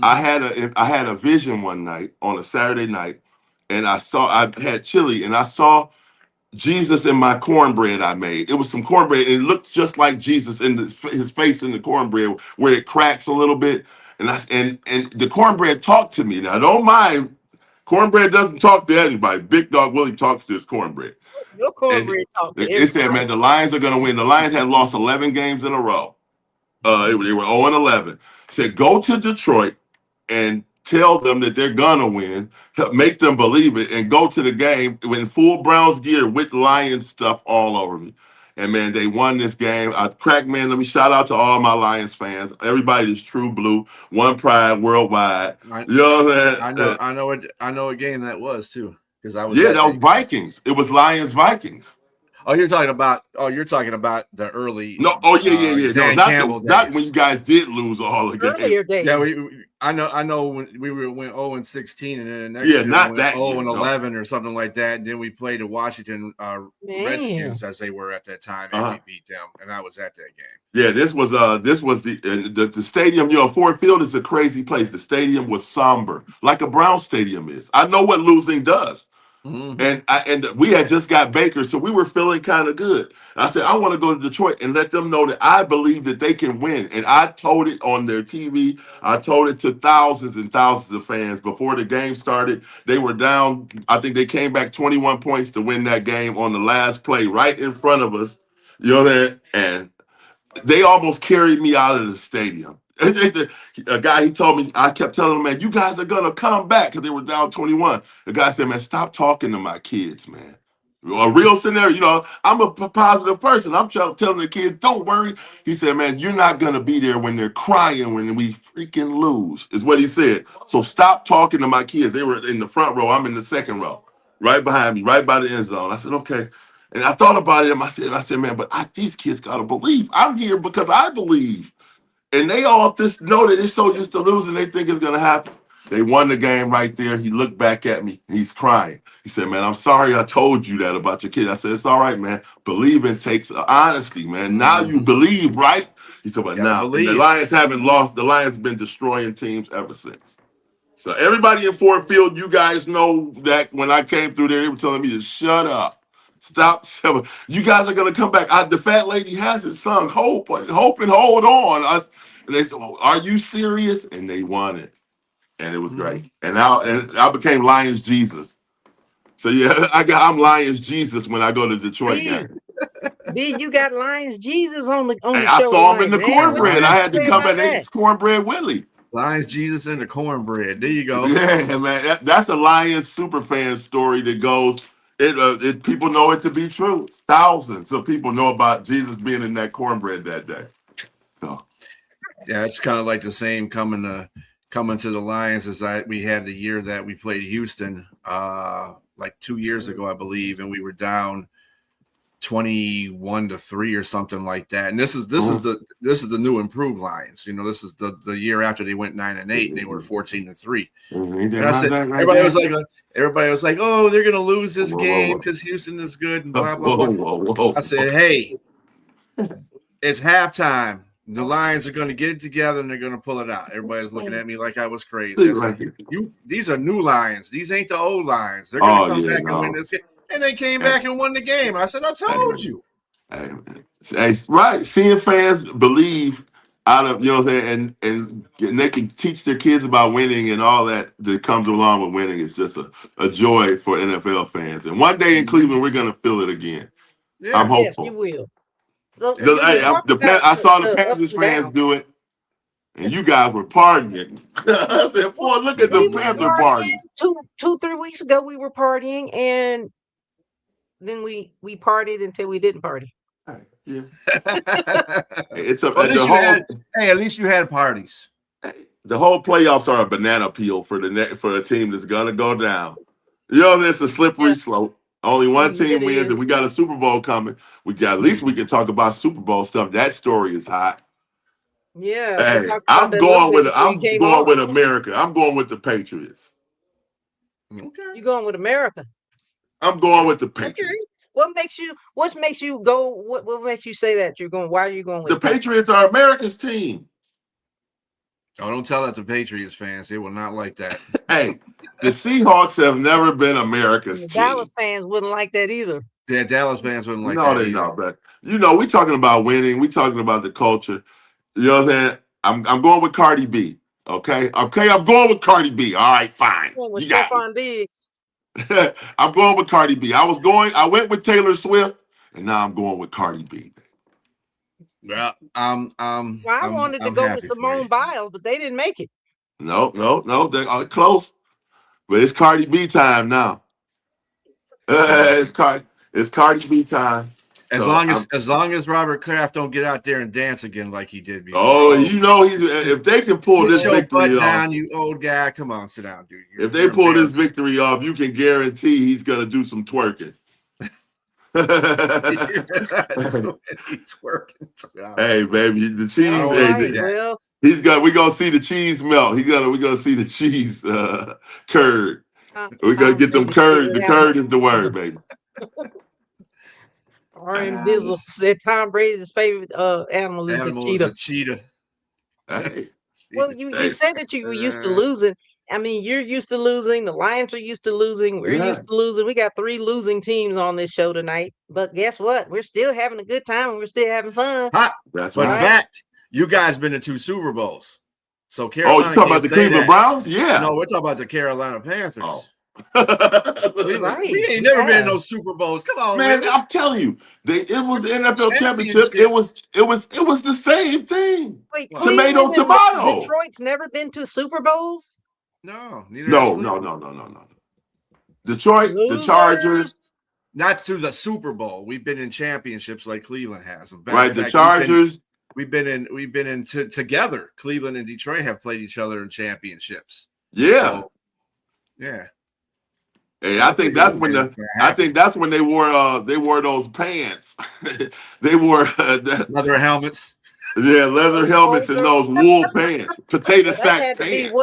I Mhm. had a vision one night on a Saturday night, and I had chili, and I saw Jesus in my cornbread I made. It was some cornbread, and it looked just like Jesus in his face in the cornbread, where it cracks a little bit. And the cornbread talked to me. Now, don't mind, cornbread doesn't talk to anybody. Big Dog Willie talks to his cornbread. Your And cornbread talk to it said, everybody. man, the Lions are going to win. The Lions had lost 11 games in a row. They were 0-11. Said, go to Detroit and tell them that they're gonna win, make them believe it, and go to the game in full Browns gear with Lions stuff all over me. And man, they won this game. Crack, man, let me shout out to all my Lions fans. Everybody is true blue, one pride worldwide. You know what I'm saying? I know what game that was too, because I was Yeah, at that was Vikings. It was Lions Vikings. you're talking about the early No, yeah. No, Dan Campbell not days. when you guys did lose all the games. Earlier days. Yeah, I know when we went 0-16, and then the next year not we that went year, 0-11 or something like that. And then we played the Washington Redskins, Man. as they were at that time, and we beat them. And I was at that game. Yeah, this was the stadium. You know, Ford Field is a crazy place. The stadium was somber, like a Brown stadium is. I know what losing does. Mm-hmm. And we had just got Baker, so we were feeling kind of good. I said, I want to go to Detroit and let them know that I believe that they can win. And I told it on their TV. I told it to thousands and thousands of fans before the game started. They were down. I think they came back 21 points to win that game on the last play right in front of us. You know that? And they almost carried me out of the stadium. A guy, he told me, I kept telling him, man, you guys are going to come back because they were down 21. The guy said, man, stop talking to my kids, man. A real scenario, you know, I'm a positive person. I'm telling the kids, don't worry. He said, man, you're not going to be there when they're crying when we freaking lose, is what he said. So stop talking to my kids. They were in the front row. I'm in the second row, right behind me, right by the end zone. I said, okay. And I thought about it, and I said, man, but these kids got to believe. I'm here because I believe. And they all just know that they're so used to losing, they think it's going to happen. They won the game right there. He looked back at me. He's crying. He said, man, I'm sorry I told you that about your kid. I said, it's all right, man. Believing takes honesty, man. Now you believe, right? He said, but now the Lions haven't lost. The Lions have been destroying teams ever since. So everybody in Ford Field, you guys know that when I came through there, they were telling me to shut up. Stop. You guys are going to come back. The fat lady hasn't sung hope and hold on. And they said, well, are you serious? And they won it. And it was great. And I became Lions Jesus. So yeah, I'm Lions Jesus when I go to Detroit. B, you got Lions Jesus on the show. I saw him in the man. cornbread. I had to come and eat cornbread Willie. Lions Jesus and the cornbread. There you go. Yeah, man. That's a Lions SuperFan story that goes. People know it to be true. Thousands of people know about Jesus being in that cornbread that day. So yeah, it's kind of like the same coming to the Lions as we had the year that we played Houston, like 2 years ago, I believe, and we were down 21-3 or something like that. And this is the new improved Lions. You know, this is the year after they went 9-8 and they were 14-3. And I said, everybody was like, oh, they're gonna lose this game because Houston is good and blah blah blah. I said, hey, it's halftime. The Lions are going to get it together and they're going to pull it out. Everybody's looking at me like I was crazy. I said, these are new Lions. These ain't the old Lions. They're going to come back and win this game. And they came back and won the game. I said, I told you. Right. Seeing fans believe out of, you know what I'm saying, and they can teach their kids about winning and all that comes along with winning is just a joy for NFL fans. And one day in Cleveland, we're going to feel it again. Yeah. I'm hopeful. Yes, you will. So, I saw the Panthers fans do it, and you guys were partying. I said, boy, look at the Panther party. 2-3 weeks ago, we were partying, and then we partied until we didn't party. Yeah. At least you had parties. The whole playoffs are a banana peel for a team that's gonna go down. You know, it's a slippery slope. Only one team wins, and we got a Super Bowl coming. At least we can talk about Super Bowl stuff. That story is hot. Yeah. Hey, I'm going with America. I'm going with the Patriots. Okay. You going with America? I'm going with the Patriots. Okay. What makes you go? What makes you say that you're going? Why are you going with the Patriots? Are America's team. Oh, don't tell that to Patriots fans. They will not like that. Hey, the Seahawks have never been America's team. Dallas fans wouldn't like that either. Yeah, Dallas fans wouldn't like that either. No, but we're talking about winning. We're talking about the culture. You know what I'm saying? I'm going with Cardi B. Okay, I'm going with Cardi B. All right, fine. With Stephon Diggs. I'm going with Cardi B. I went with Taylor Swift, and now I'm going with Cardi B. Well, I wanted to go with Simone Biles, but they didn't make it. No, they're close. But it's Cardi B time now. It's Cardi B time. As long as Robert Kraft don't get out there and dance again like he did before. Oh, you know if they can pull this victory off, down, you old guy. Come on, sit down, dude. If they pull this victory off, you can guarantee he's gonna do some twerking. He's twerking. Hey, baby, the cheese. Well, we're gonna see the cheese melt. We're gonna see the cheese curd. We're gonna get them curd. The curd is the word, baby. R.M. Dizzle said Tom Brady's favorite animal is a cheetah. Hey. Well, you said that you were used to losing. I mean, you're used to losing. The Lions are used to losing. We're used to losing. We got 3 losing teams on this show tonight. But guess what? We're still having a good time and we're still having fun. That's right. In fact, you guys been to 2 Super Bowls. So Carolina. Oh, you talking about the Cleveland Browns? Yeah. No, we're talking about the Carolina Panthers. Oh. We ain't never been in those Super Bowls. Come on, man! I'm telling you, it was the NFL championship. It was the same thing. Wait, tomato. Detroit's never been to Super Bowls. No. No. Detroit, the Chargers. Not to the Super Bowl. We've been in championships like Cleveland has. Right, the Chargers. We've been in together. Cleveland and Detroit have played each other in championships. Yeah. So, yeah. Hey, I think that's when they wore those pants. They wore leather helmets. Yeah, leather helmets and those wool pants. Potato sack pants.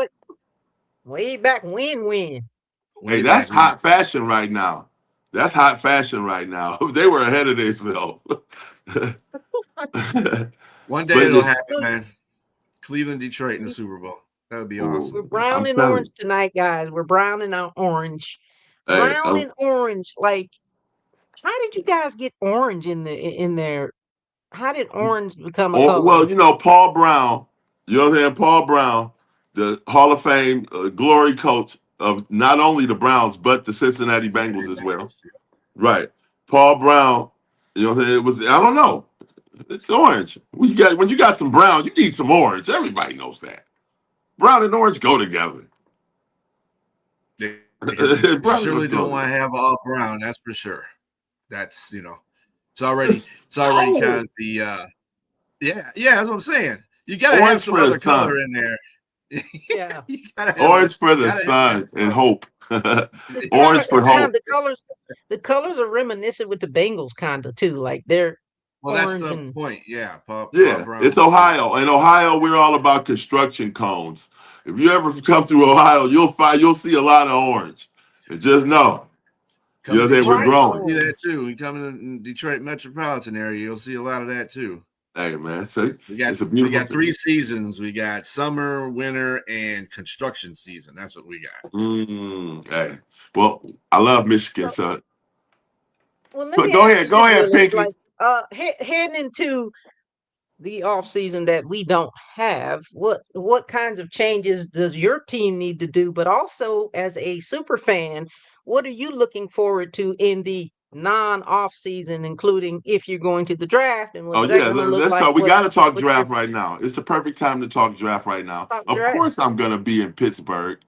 Way back when. Hey, that's hot fashion right now. That's hot fashion right now. They were ahead of themselves. One day it'll happen, man. Cleveland, Detroit in the Super Bowl. That would be awesome. We're brown and orange tonight, guys. We're brown and orange. Brown and orange. Like, how did you guys get orange in there? How did orange become a color? Well, Paul Brown. You know what I'm saying? Paul Brown, the Hall of Fame glory coach of not only the Browns but the Cincinnati Bengals as well. Right. Paul Brown. You know what I'm saying? It was. I don't know. It's orange. When you got some brown, you need some orange. Everybody knows that. Brown and orange go together. Yeah. You surely don't want to have all brown, that's for sure. That's it's already kind of the that's what I'm saying. You gotta have some other color in there. Yeah. Orange for the sun and hope. Orange for hope. The colors are reminiscent with the Bengals kind of too. Like they're that's the point. Yeah. Paul Brown. It's Ohio. In Ohio, we're all about construction cones. If you ever come through Ohio, you'll see a lot of orange. And just know. We're growing. See that too. You come in the Detroit metropolitan area, you'll see a lot of that too. Hey man, so we got 3 seasons. We got summer, winter, and construction season. That's what we got. Hey, well, I love Michigan, son. Well, go ahead, Pinky. Like, heading into the off season that we don't have, what kinds of changes does your team need to do? But also, as a super fan, what are you looking forward to in the non-off season, including if you're going to the draft? And let's talk. We got to talk draft right now. It's the perfect time to talk draft right now. Of course, I'm going to be in Pittsburgh,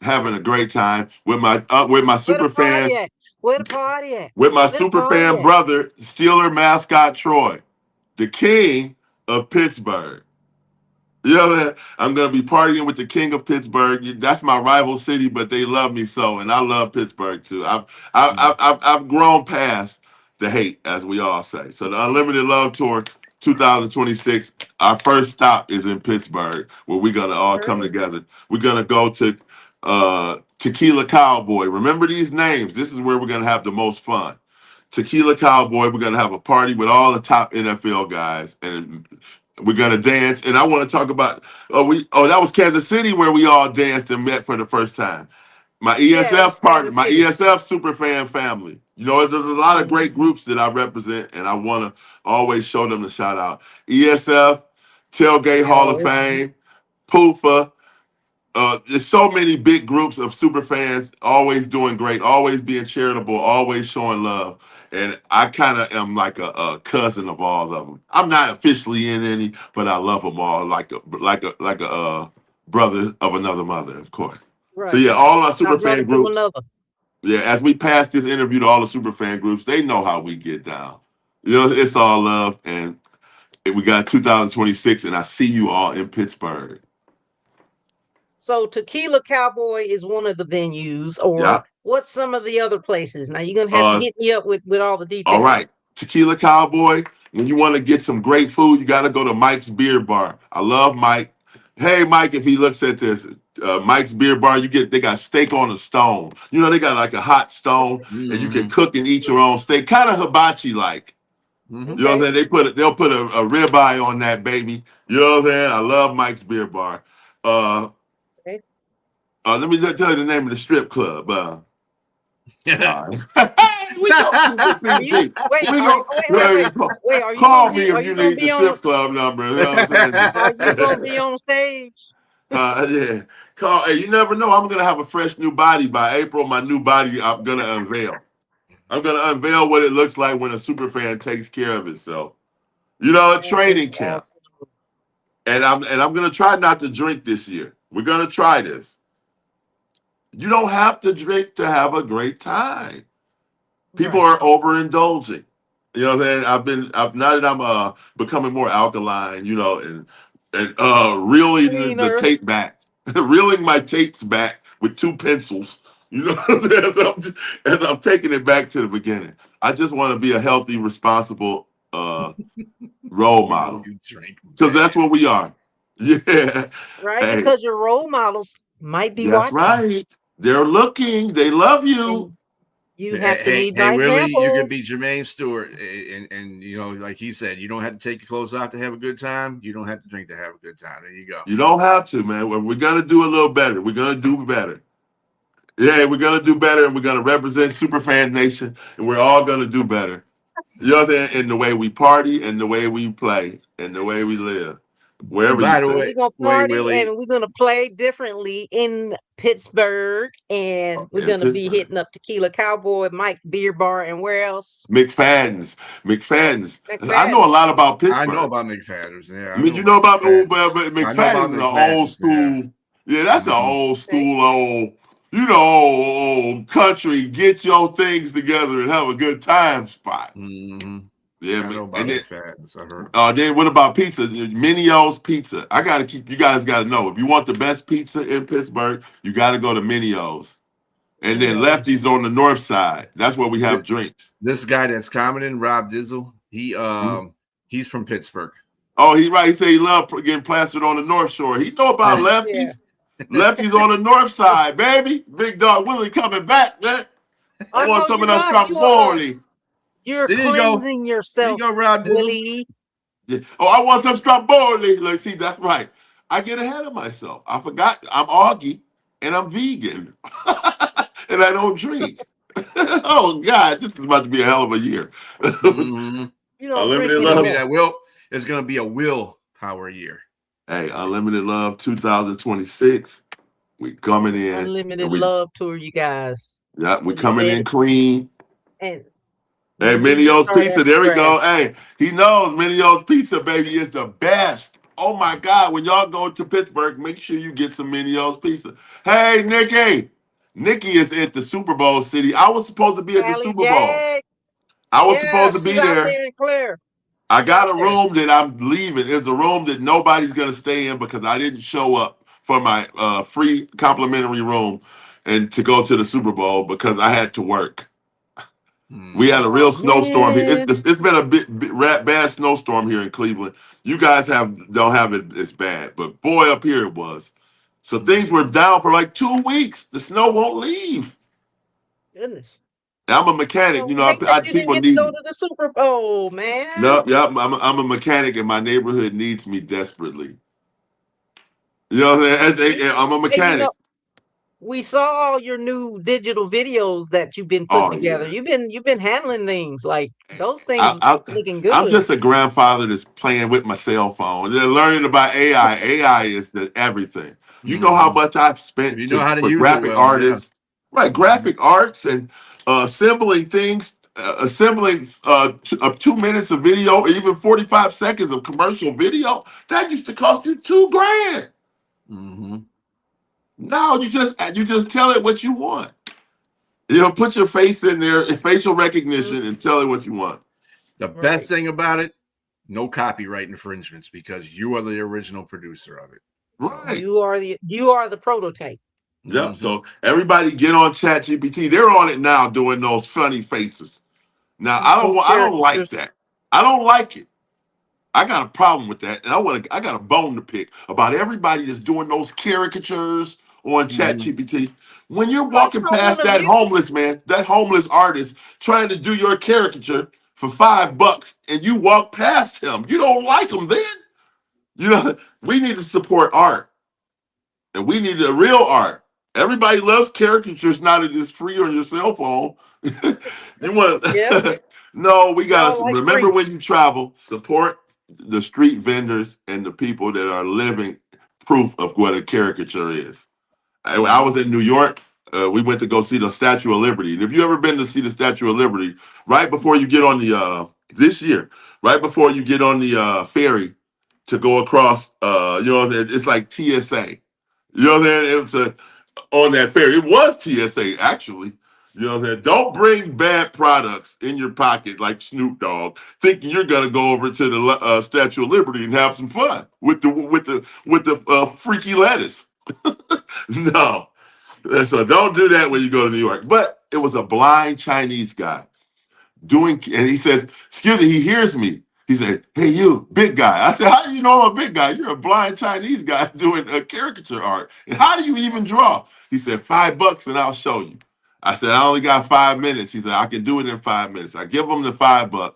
having a great time with my super fan. Where the party at? With my super fan brother, Steeler mascot Troy, the king of Pittsburgh. I'm going to be partying with the king of Pittsburgh. That's my rival city, but they love me so, and I love Pittsburgh too. I've grown past the hate, as we all say. So the Unlimited Love Tour 2026, our first stop is in Pittsburgh, where we're going to all come together. We're going to go to Tequila Cowboy. Remember these names. This is where we're going to have the most fun. Tequila Cowboy. We're going to have a party with all the top NFL guys, and we're going to dance. And I want to talk about, that was Kansas City where we all danced and met for the first time. My ESF partner, my ESF SuperFan family. There's a lot of great groups that I represent, and I want to always show them the shout out. ESF, Tailgate Hall of Fame, PUFA. There's so many big groups of super fans always doing great, always being charitable, always showing love. And I kind of am like a cousin of all of them. I'm not officially in any, but I love them all like a brother of another mother, of course. Right. So all our super fan groups. Yeah, as we pass this interview to all the super fan groups, they know how we get down. it's all love, and we got 2026, and I see you all in Pittsburgh. So Tequila Cowboy is one of the venues, or Yeah. what's some of the other places? Now you're gonna have to hit me up with all the details. All right, Tequila Cowboy. When you want to get some great food, you got to go to Mike's Beer Bar. I love Mike. Hey, Mike, if he looks at this, Mike's Beer Bar, they got steak on a stone. They got like a hot stone, and you can cook and eat your own steak, kind of hibachi like. Mm-hmm. You know what I'm saying? They'll put a ribeye on that baby. You know what I'm saying? I love Mike's Beer Bar. Let me tell you the name of the strip club. Wait, are you Call gonna me if you need the strip club number. You know what I'm saying? Are you gonna be on stage? Yeah. Hey, you never know. I'm gonna have a fresh new body by April. My new body, I'm gonna unveil. I'm gonna unveil what it looks like when a super fan takes care of itself. A training camp. And I'm gonna try not to drink this year. We're gonna try this. You don't have to drink to have a great time. People are overindulging. You know what I'm saying? Now that I'm becoming more alkaline, and reeling the tape back, reeling my tapes back with 2 pencils. You know what I'm saying? As I'm taking it back to the beginning. I just want to be a healthy, responsible role model. Because that's what we are. Yeah. Right, hey, because your role models might be watching. That's right. They're looking. They love you. You have to lead by example. Willie, you're gonna be Jermaine Stewart, and like he said, you don't have to take your clothes off to have a good time. You don't have to drink to have a good time. There you go. You don't have to, man. We're gonna do a little better. We're gonna do better. Yeah, we're gonna do better, and we're gonna represent SuperFan Nation, and we're all gonna do better. You know what I'm saying? In the way we party, and the way we play, and the way we live. Wherever By the way, we're gonna party Willie, and we're gonna play differently in Pittsburgh, and we're gonna be hitting up Tequila Cowboy, Mike Beer Bar, and where else? McFadden's. I know a lot about Pittsburgh. I know about McFadden's. Yeah, I mean, you know about McFadden's is an old school. Yeah, that's an old school, old country. Get your things together and have a good time spot. Mm-hmm. Yeah, I know about McFadden's. I heard. Then what about pizza? Minio's Pizza. You guys got to know. If you want the best pizza in Pittsburgh, you got to go to Minio's. And then Lefty's on the north side. That's where we have drinks. This guy that's commenting, Rob Dizzle, he's from Pittsburgh. Oh, he's right. He said he loved getting plastered on the North Shore. He know about Lefty's. Lefty's on the north side, baby. Big dog Willie coming back, man. I want some of that strawberry. You're cleansing yourself, Willie. Yeah. Oh, I want some strawberry. Let's see, that's right. I get ahead of myself. I forgot I'm Augie and I'm vegan. And I don't drink. Oh, God, this is about to be a hell of a year. Mm-hmm. Unlimited love. It's going to be a willpower year. Hey, Unlimited Love 2026. We coming in. Unlimited Love Tour, you guys. Yeah, we coming in clean. And hey, Minio's Pizza. There we go. Hey, he knows Minio's Pizza, baby, is the best. Oh, my God. When y'all go to Pittsburgh, make sure you get some Minio's Pizza. Hey, Nikki. Nikki is at the Super Bowl city. I was supposed to be at the Super Bowl. I was supposed to be there. I got a room that I'm leaving. It's a room that nobody's going to stay in because I didn't show up for my free complimentary room and to go to the Super Bowl because I had to work. We had a real snowstorm here. It's been a bad snowstorm here in Cleveland. You guys don't have it as bad, but boy, up here it was. So things were down for like 2 weeks. The snow won't leave. Goodness. I'm a mechanic, people need to go to the Super Bowl, man. No, I'm a mechanic, and my neighborhood needs me desperately. You know what I'm saying? I'm a mechanic. We saw all your new digital videos that you've been putting together. Yeah. You've been handling things like those things looking good. I'm just a grandfather that's playing with my cell phone. They're learning about AI. AI is everything. You know how much I've spent for graphic artists, right? Graphic arts and assembling things, assembling 2 minutes of video, or even 45 seconds of commercial video. That used to cost you $2,000. Mm-hmm. Now you just tell it what you want. Put your face in there, facial recognition, and tell it what you want. The best thing about it, no copyright infringements because you are the original producer of it. Right. You are the prototype. Yep. So everybody get on ChatGPT. They're on it now doing those funny faces. Now I don't like that. I don't like it. I got a problem with that, and I got a bone to pick about everybody that's doing those caricatures on ChatGPT. When you're walking past that homeless man, that homeless artist trying to do your caricature for $5, and you walk past him, you don't like him then. You know, we need to support art, and we need the real art. Everybody loves caricatures now that it's free on your cell phone. You want? Yep. No, we gotta remember free. when you travel, support the street vendors and the people that are living proof of what a caricature is. I was in New York. We went to go see the Statue of Liberty. And if you ever been to see the Statue of Liberty, right before you get on the this year, right before you get on the ferry to go across, it's like TSA. You know what I'm saying? It was on that ferry. It was TSA actually. You know what I'm saying? Don't bring bad products in your pocket like Snoop Dogg, thinking you're gonna go over to the Statue of Liberty and have some fun with the freaky lettuce. No, so don't do that when you go to New York. But it was a blind Chinese guy doing, and he says, "Excuse me." He hears me. He said, "Hey, you, big guy." I said, "How do you know I'm a big guy? You're a blind Chinese guy doing a caricature art. And how do you even draw?" He said, $5 and I'll show you. I said, "I only got 5 minutes." He said, "I can do it in 5 minutes." I give him the $5.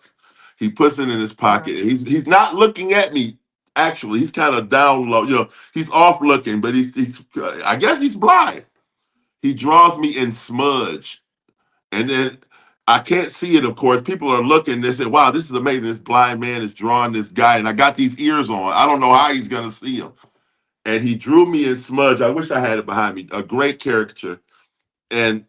He puts it in his pocket, and he's not looking at me. Actually, he's kind of down low. You know, he's off looking, but he's I guess he's blind. He draws me in smudge, and then I can't see it. Of course, people are looking. They say, "Wow, this is amazing. This blind man is drawing this guy," and I got these ears on. I don't know how he's gonna see him. And he drew me in smudge. I wish I had it behind me. A great caricature. And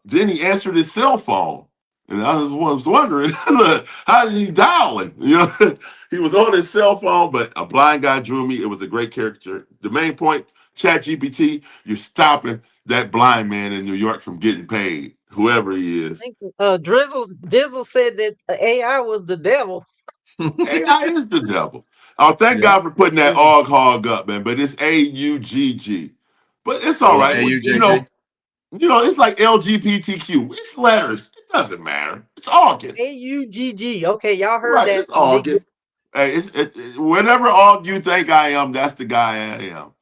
then he answered his cell phone. And I was wondering, how did he dial it? You know, he was on his cell phone, but a blind guy drew me. It was a great caricature. The main point, ChatGPT, you're stopping that blind man in New York from getting paid, whoever he is. I think Dizzle said that AI was the devil. AI is the devil. Oh, thank God for putting that AUG hog up, man. But it's AUGG. But it's all right. It's like LGBTQ. It's letters. It doesn't matter. It's August. AUGG. Okay, y'all heard that. It's August. Hey, whatever Aug you think I am, that's the guy I am.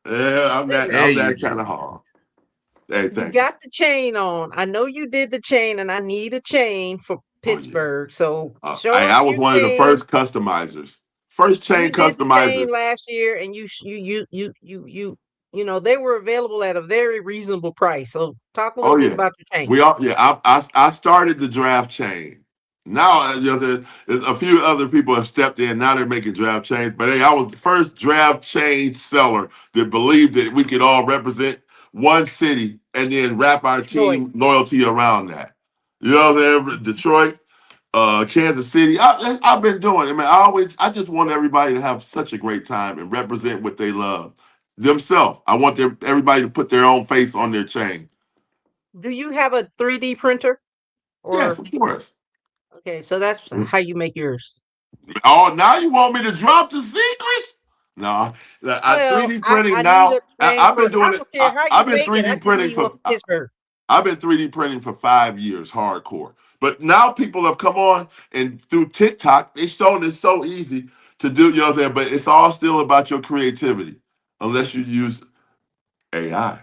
Yeah, I'm that kind of hog. Hey, you got the chain on. I know you did the chain, and I need a chain for Pittsburgh. So show us I was one of the first customizers. First chain customizer. Did the chain last year, and you know, they were available at a very reasonable price. So talk a little bit about your chain. I started the draft chain. Now there's a few other people have stepped in. Now they're making draft chains. But hey, I was the first draft chain seller that believed that we could all represent one city and then wrap our team loyalty around that. You know what I'm saying? Detroit, Kansas City. I've been doing it, man. I just want everybody to have such a great time and represent what they love themselves. I want everybody to put their own face on their chain. Do you have a 3D printer? Yes, of course. Okay, so that's how you make yours. Oh, now you want me to drop the secrets? No, 3D printing now. I've been doing it. I've been 3D printing for Pittsburgh. I've been 3D printing for 5 years, hardcore. But now people have come on and through TikTok, they've shown it's so easy to do. You know what I'm saying? But it's all still about your creativity, unless you use AI.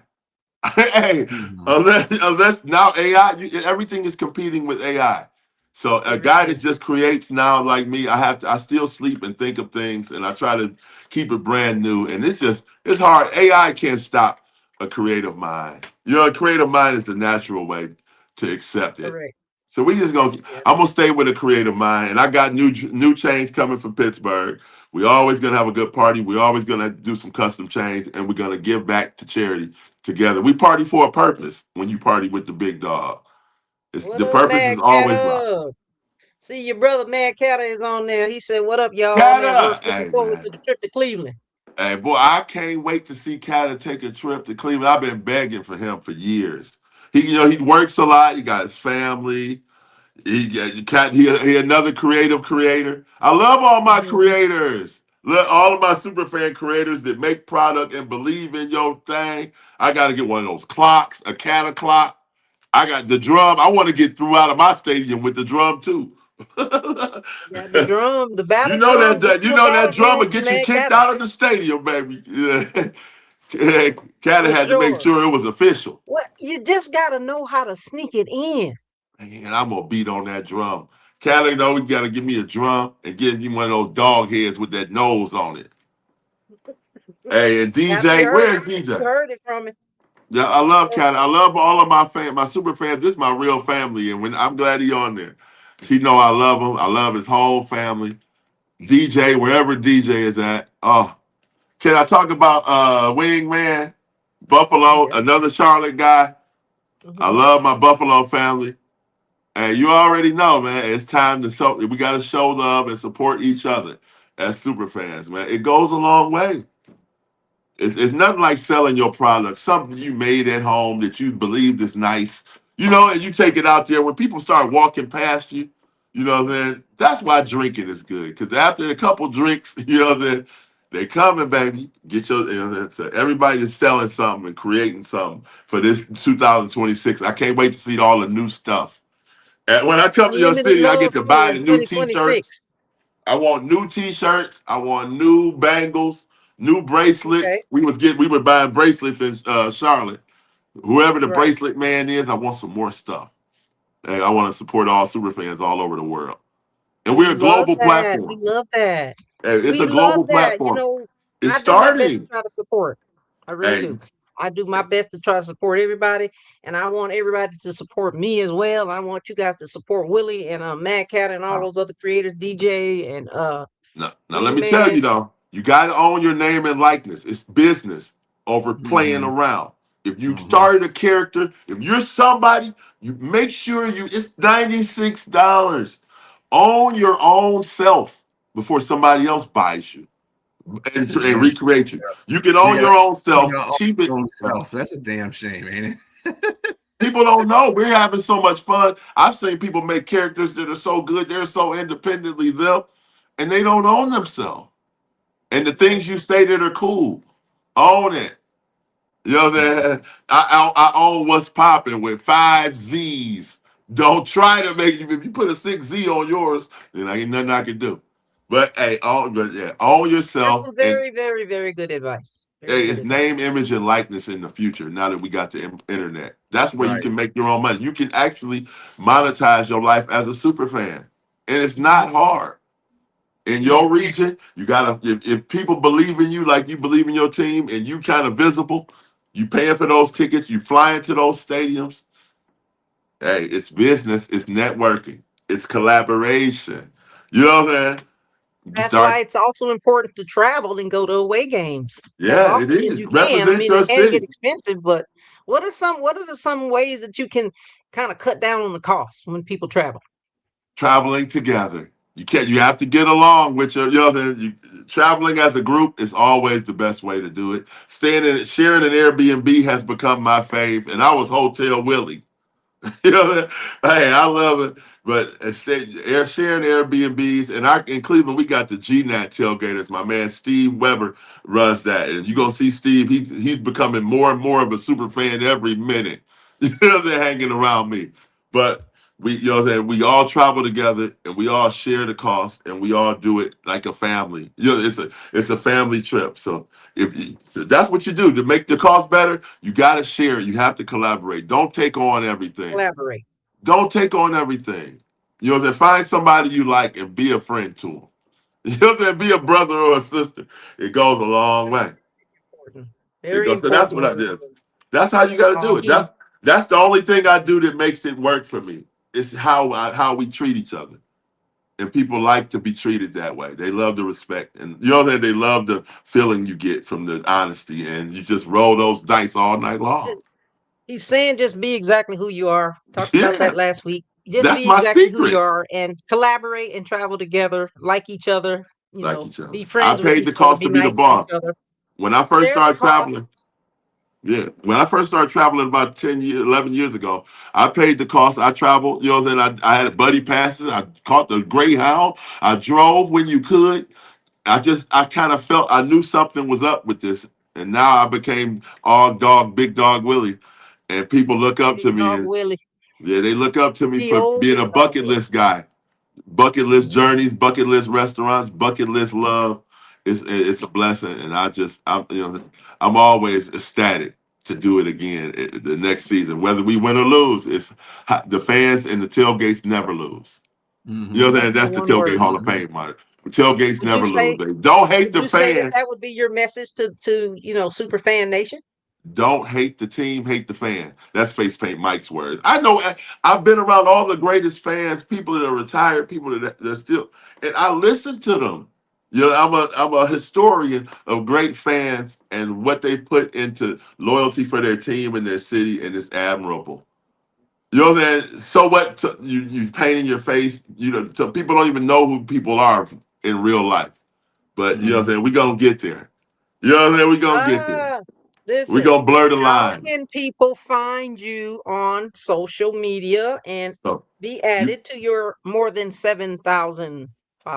Hey, unless now AI, everything is competing with AI. So a guy that just creates now, like me, I still sleep and think of things, and I try to keep it brand new. And it's hard. AI can't stop a creative mind. You know, a creative mind is the natural way to accept it. Correct. So I'm gonna stay with a creative mind, and I got new chains coming from Pittsburgh. We always gonna have a good party. We always gonna do some custom chains, and we're gonna give back to charity together. We party for a purpose. When you party with the big dog, the purpose is always right. See, your brother Mad Catter is on there. He said, "What up, y'all?" Looking forward to the trip to Cleveland. Hey, boy, I can't wait to see Catter take a trip to Cleveland. I've been begging for him for years. He works a lot. He got his family. He another creative creator. I love all my creators. All of my SuperFan creators that make product and believe in your thing. I got to get one of those clocks, a cat clock. I got the drum. I want to get through out of my stadium with the drum too. Got the drum, the You battle know drum. that Get you you a know that battle drum drum will from get you Mad kicked Catter. out of the stadium, baby. Cat For had to make sure. sure it was official. Well, you just gotta know how to sneak it in. And I'm gonna beat on that drum. Cat, though, you gotta give me a drum and give me one of those dog heads with that nose on it. Hey, and DJ, where's You DJ? heard it from me. Yeah, I love Cat. I love all of my super fans. This is my real family, and I'm glad he on there. He know I love him. I love his whole family. DJ, wherever DJ is at. Oh, can I talk about Wingman, Buffalo, Yeah. another Charlotte guy? I love my Buffalo family. And you already know, man, it's time to show. We got to show love and support each other as super fans, man. It goes a long way. It's nothing like selling your product, something you made at home that you believed is nice, and you take it out there. When people start walking past you, then that's why drinking is good. Because after a couple drinks, then they coming, baby. Get your, so everybody is selling something and creating something for this 2026. I can't wait to see all the new stuff. And when I come to your Unlimited city, I get love to tour buy in the new T-shirts. 2026. I want new T-shirts. I want new bangles, new Okay. bracelets. We were buying bracelets in Charlotte. Whoever the Right. bracelet man is, I want some more stuff. And I want to support all super fans all over the world. And We we're a love global that. We platform. love that. Hey, it's We a love global that. platform. It's I do my best to starting. try to support. I really Hey, do. I do my best to try to support everybody, and I want everybody to support me as well. I want you guys to support Willie and Mad Cat and all those other creators, DJ and now let me tell Wingman. you though, you got to own your name and likeness. It's business over playing around. If you started a character, if you're somebody, you make sure it's $96. Own your own self before somebody else buys you That's a and damn recreate you. shame. You can You own gotta, your own you self, gotta keep own it. your own self. That's a damn shame, ain't it? People don't know. We're having so much fun. I've seen people make characters that are so good, they're so independently them, and they don't own themselves. And the things you say that are cool, own it. You know that I own what's popping with 5 Z's. Don't try to make if you put a 6Z on yours, then ain't nothing I can do. But hey, own That's yourself some and very, very, very good advice. Very hey, good it's advice. name, image, and likeness in the future. Now that we got the internet, that's where you Right. can make your own money. You can actually monetize your life as a super fan, and it's not hard. In your region, you gotta if people believe in you like you believe in your team, and you kind of visible, you paying for those tickets, you flying to those stadiums. Hey, it's business, it's networking, it's collaboration. You know what I'm saying? You That's why start, it's also important to travel and go to away games as yeah, it often as is. you can. I Represent mean, your it can get city. expensive, but what are some ways that you can kind of cut down on the cost when people travel? Traveling together. You have to get along with traveling as a group is always the best way to do it. Sharing an Airbnb has become my fave, and I was Hotel Willie. Hey, I love it. But sharing Airbnbs, and in Cleveland, we got the GNAT tailgaters. My man Steve Weber runs that, and you're gonna see Steve. He's becoming more and more of a super fan every minute. They're hanging around me, but we all travel together, and we all share the cost, and we all do it like a family. It's a family trip. So so that's what you do to make the cost better. You got to share it. You have to collaborate. Don't take on everything. Collaborate. Don't take on everything. Find somebody you like and be a friend to them. Be a brother or a sister. It goes a long way. Important. It Very goes. So that's important. what I did. That's how you got to do it. Again, That's the only thing I do that makes it work for me. It's how we treat each other. And people like to be treated that way. They love the respect, and they love the feeling you get from the honesty, and you just roll those dice all night long. he's saying just be exactly who you are. Talked about Yeah, that last week. Just that's be my exactly who you secret. are and collaborate and travel together, like each other, Like each be other, I friends with paid each the other, cost be to be the nice to each boss. other. When I first Share the started traveling, costs. Yeah. When I first started traveling about 10 years, 11 years ago, I paid the cost. I traveled, you know what I'm saying? I had buddy passes. I caught the Greyhound. I drove when you could. I kind of felt I knew something was up with this. And now I became all dog, big dog Willie. And people look up to Big me dog and Willie. yeah, they look up to me The for old being big a dog bucket Willie. list guy. Bucket list Mhm. journeys, bucket list restaurants, bucket list love. It's a blessing, and I'm always ecstatic to do it again the next season, whether we win or lose. The fans and the tailgates never lose. You know Mhm. what I'm saying? That's the That's the one tailgate word. Hall of Mhm. Fame, Mark. The tailgates Would you never lose. say Baby. Don't hate would the you say that fans. that would be your message to Super Fan Nation? Don't hate the team, hate the fan. That's Face Paint Mike's words. I know I've been around all the greatest fans, people that are retired, people that are still, and I listen to them. You know, I'm a historian of great fans and what they put into loyalty for their team and their city, and it's admirable. You know what I'm saying? So what? You paint in your face. You know, so people don't even know who people are in real life. But you know what I'm Mhm. saying? We gonna get there. You know what I'm saying? We gonna get there. Ah, We listen. gonna blur the How line. can people find you on social media and So be you, added to your more than 7,000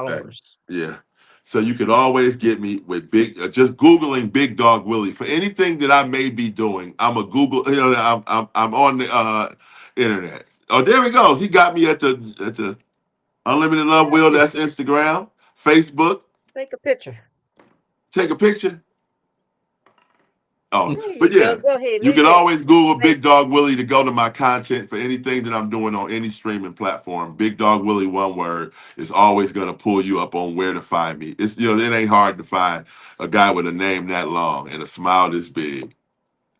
hey, followers? yeah. So you can always get me with just googling Big Dog Willie for anything that I may be doing. I'm a Google. You know, I'm on the internet. Oh, there he goes. He got me at the Unlimited Love Got Will. you. That's Instagram, Facebook. Take a picture. Take a picture. Oh, There but you go. yeah, Go ahead. you can Listen. always Google Say, Big Dog Willie to go to my content for anything that I'm doing on any streaming platform. Big Dog Willie, one word, is always going to pull you up on where to find me. It's it ain't hard to find a guy with a name that long and a smile this big.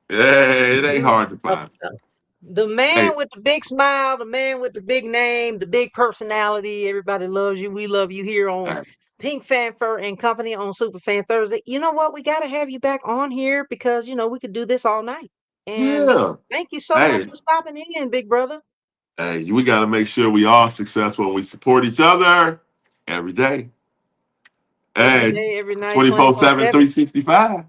Hey, it ain't mm, hard to uh, find. uh, the Hey, man with the big smile, the man with the big name, the big personality. Everybody loves you. We love you here on hey, PINKFanFur and Company on SuperFan Thursday. You know what? We got to have you back on here because, we could do this all night. And yeah. thank you so much Hey, for stopping in, big brother. hey, we got to make sure we all successful and we support each other every day. Every Hey, day, every night, 24/7, 24/7. 365.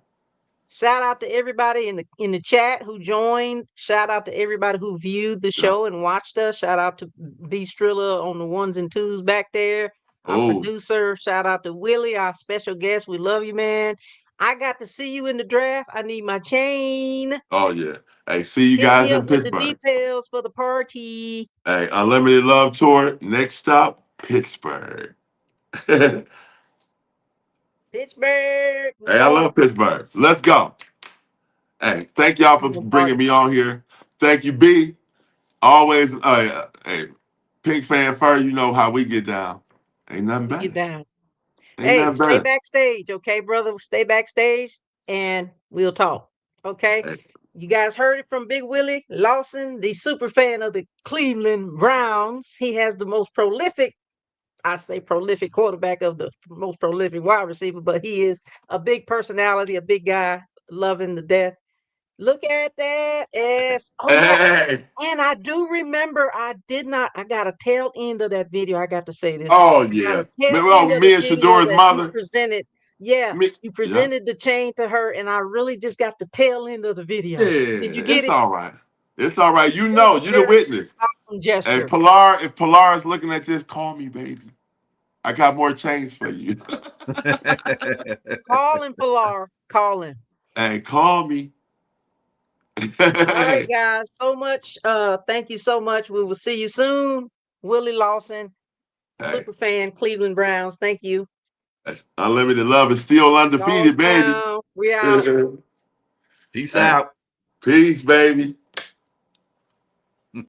Shout out to everybody in the chat who joined. Shout out to everybody who viewed the Yeah. show and watched us. Shout out to B Strilla on the ones and twos back there. Our Oh, producer. Shout out to Willie, our special guest. We love you, man. I got to see you in the draft. I need my chain. oh yeah. Hey, see you Hit guys me in up with the Pittsburgh. details for the party. Hey, Unlimited Love Tour. Next stop, Pittsburgh. Hey, Pittsburgh, New I York. love Pittsburgh. Let's go. Hey, thank y'all for I'm gonna party. bringing me on here. Thank you, B. Always, hey, Pink Fan Fur, you know how we get down. Ain't nothing We get better. down. Ain't Hey, nothing stay better. backstage, okay, brother? Stay backstage and we'll talk. Okay. Hey, You guys heard it from Big Willie Lawson, the super fan of the Cleveland Browns. He has the most prolific, I say prolific quarterback of the most prolific wide receiver, but he is a big personality, a big guy, loving to death. Look at that. Yes. Oh, yeah. hey. And I do remember I got a tail end of that video. I got to say this. Oh, I got yeah. a tail Oh, end of the me and video Shador's that you mother. presented. Yeah, Me, you yeah. presented the chain to her, and I really just got the tail end of the Yeah, video. Did you get it's it? all right. It's all right. You It was know, a you're the very witness. awesome Hey, gesture. If Pilar is looking at this, call me, baby. I got more chains for you. Call him, Pilar. Call him. Hey, call me. All right, Hey, guys. So much. Thank you so much. We will see you soon. Willie Lawson, hey, super fan, Cleveland Browns. Thank you. Unlimited Love is still undefeated, baby. Downtown. We out. Peace Hey, out. peace, baby.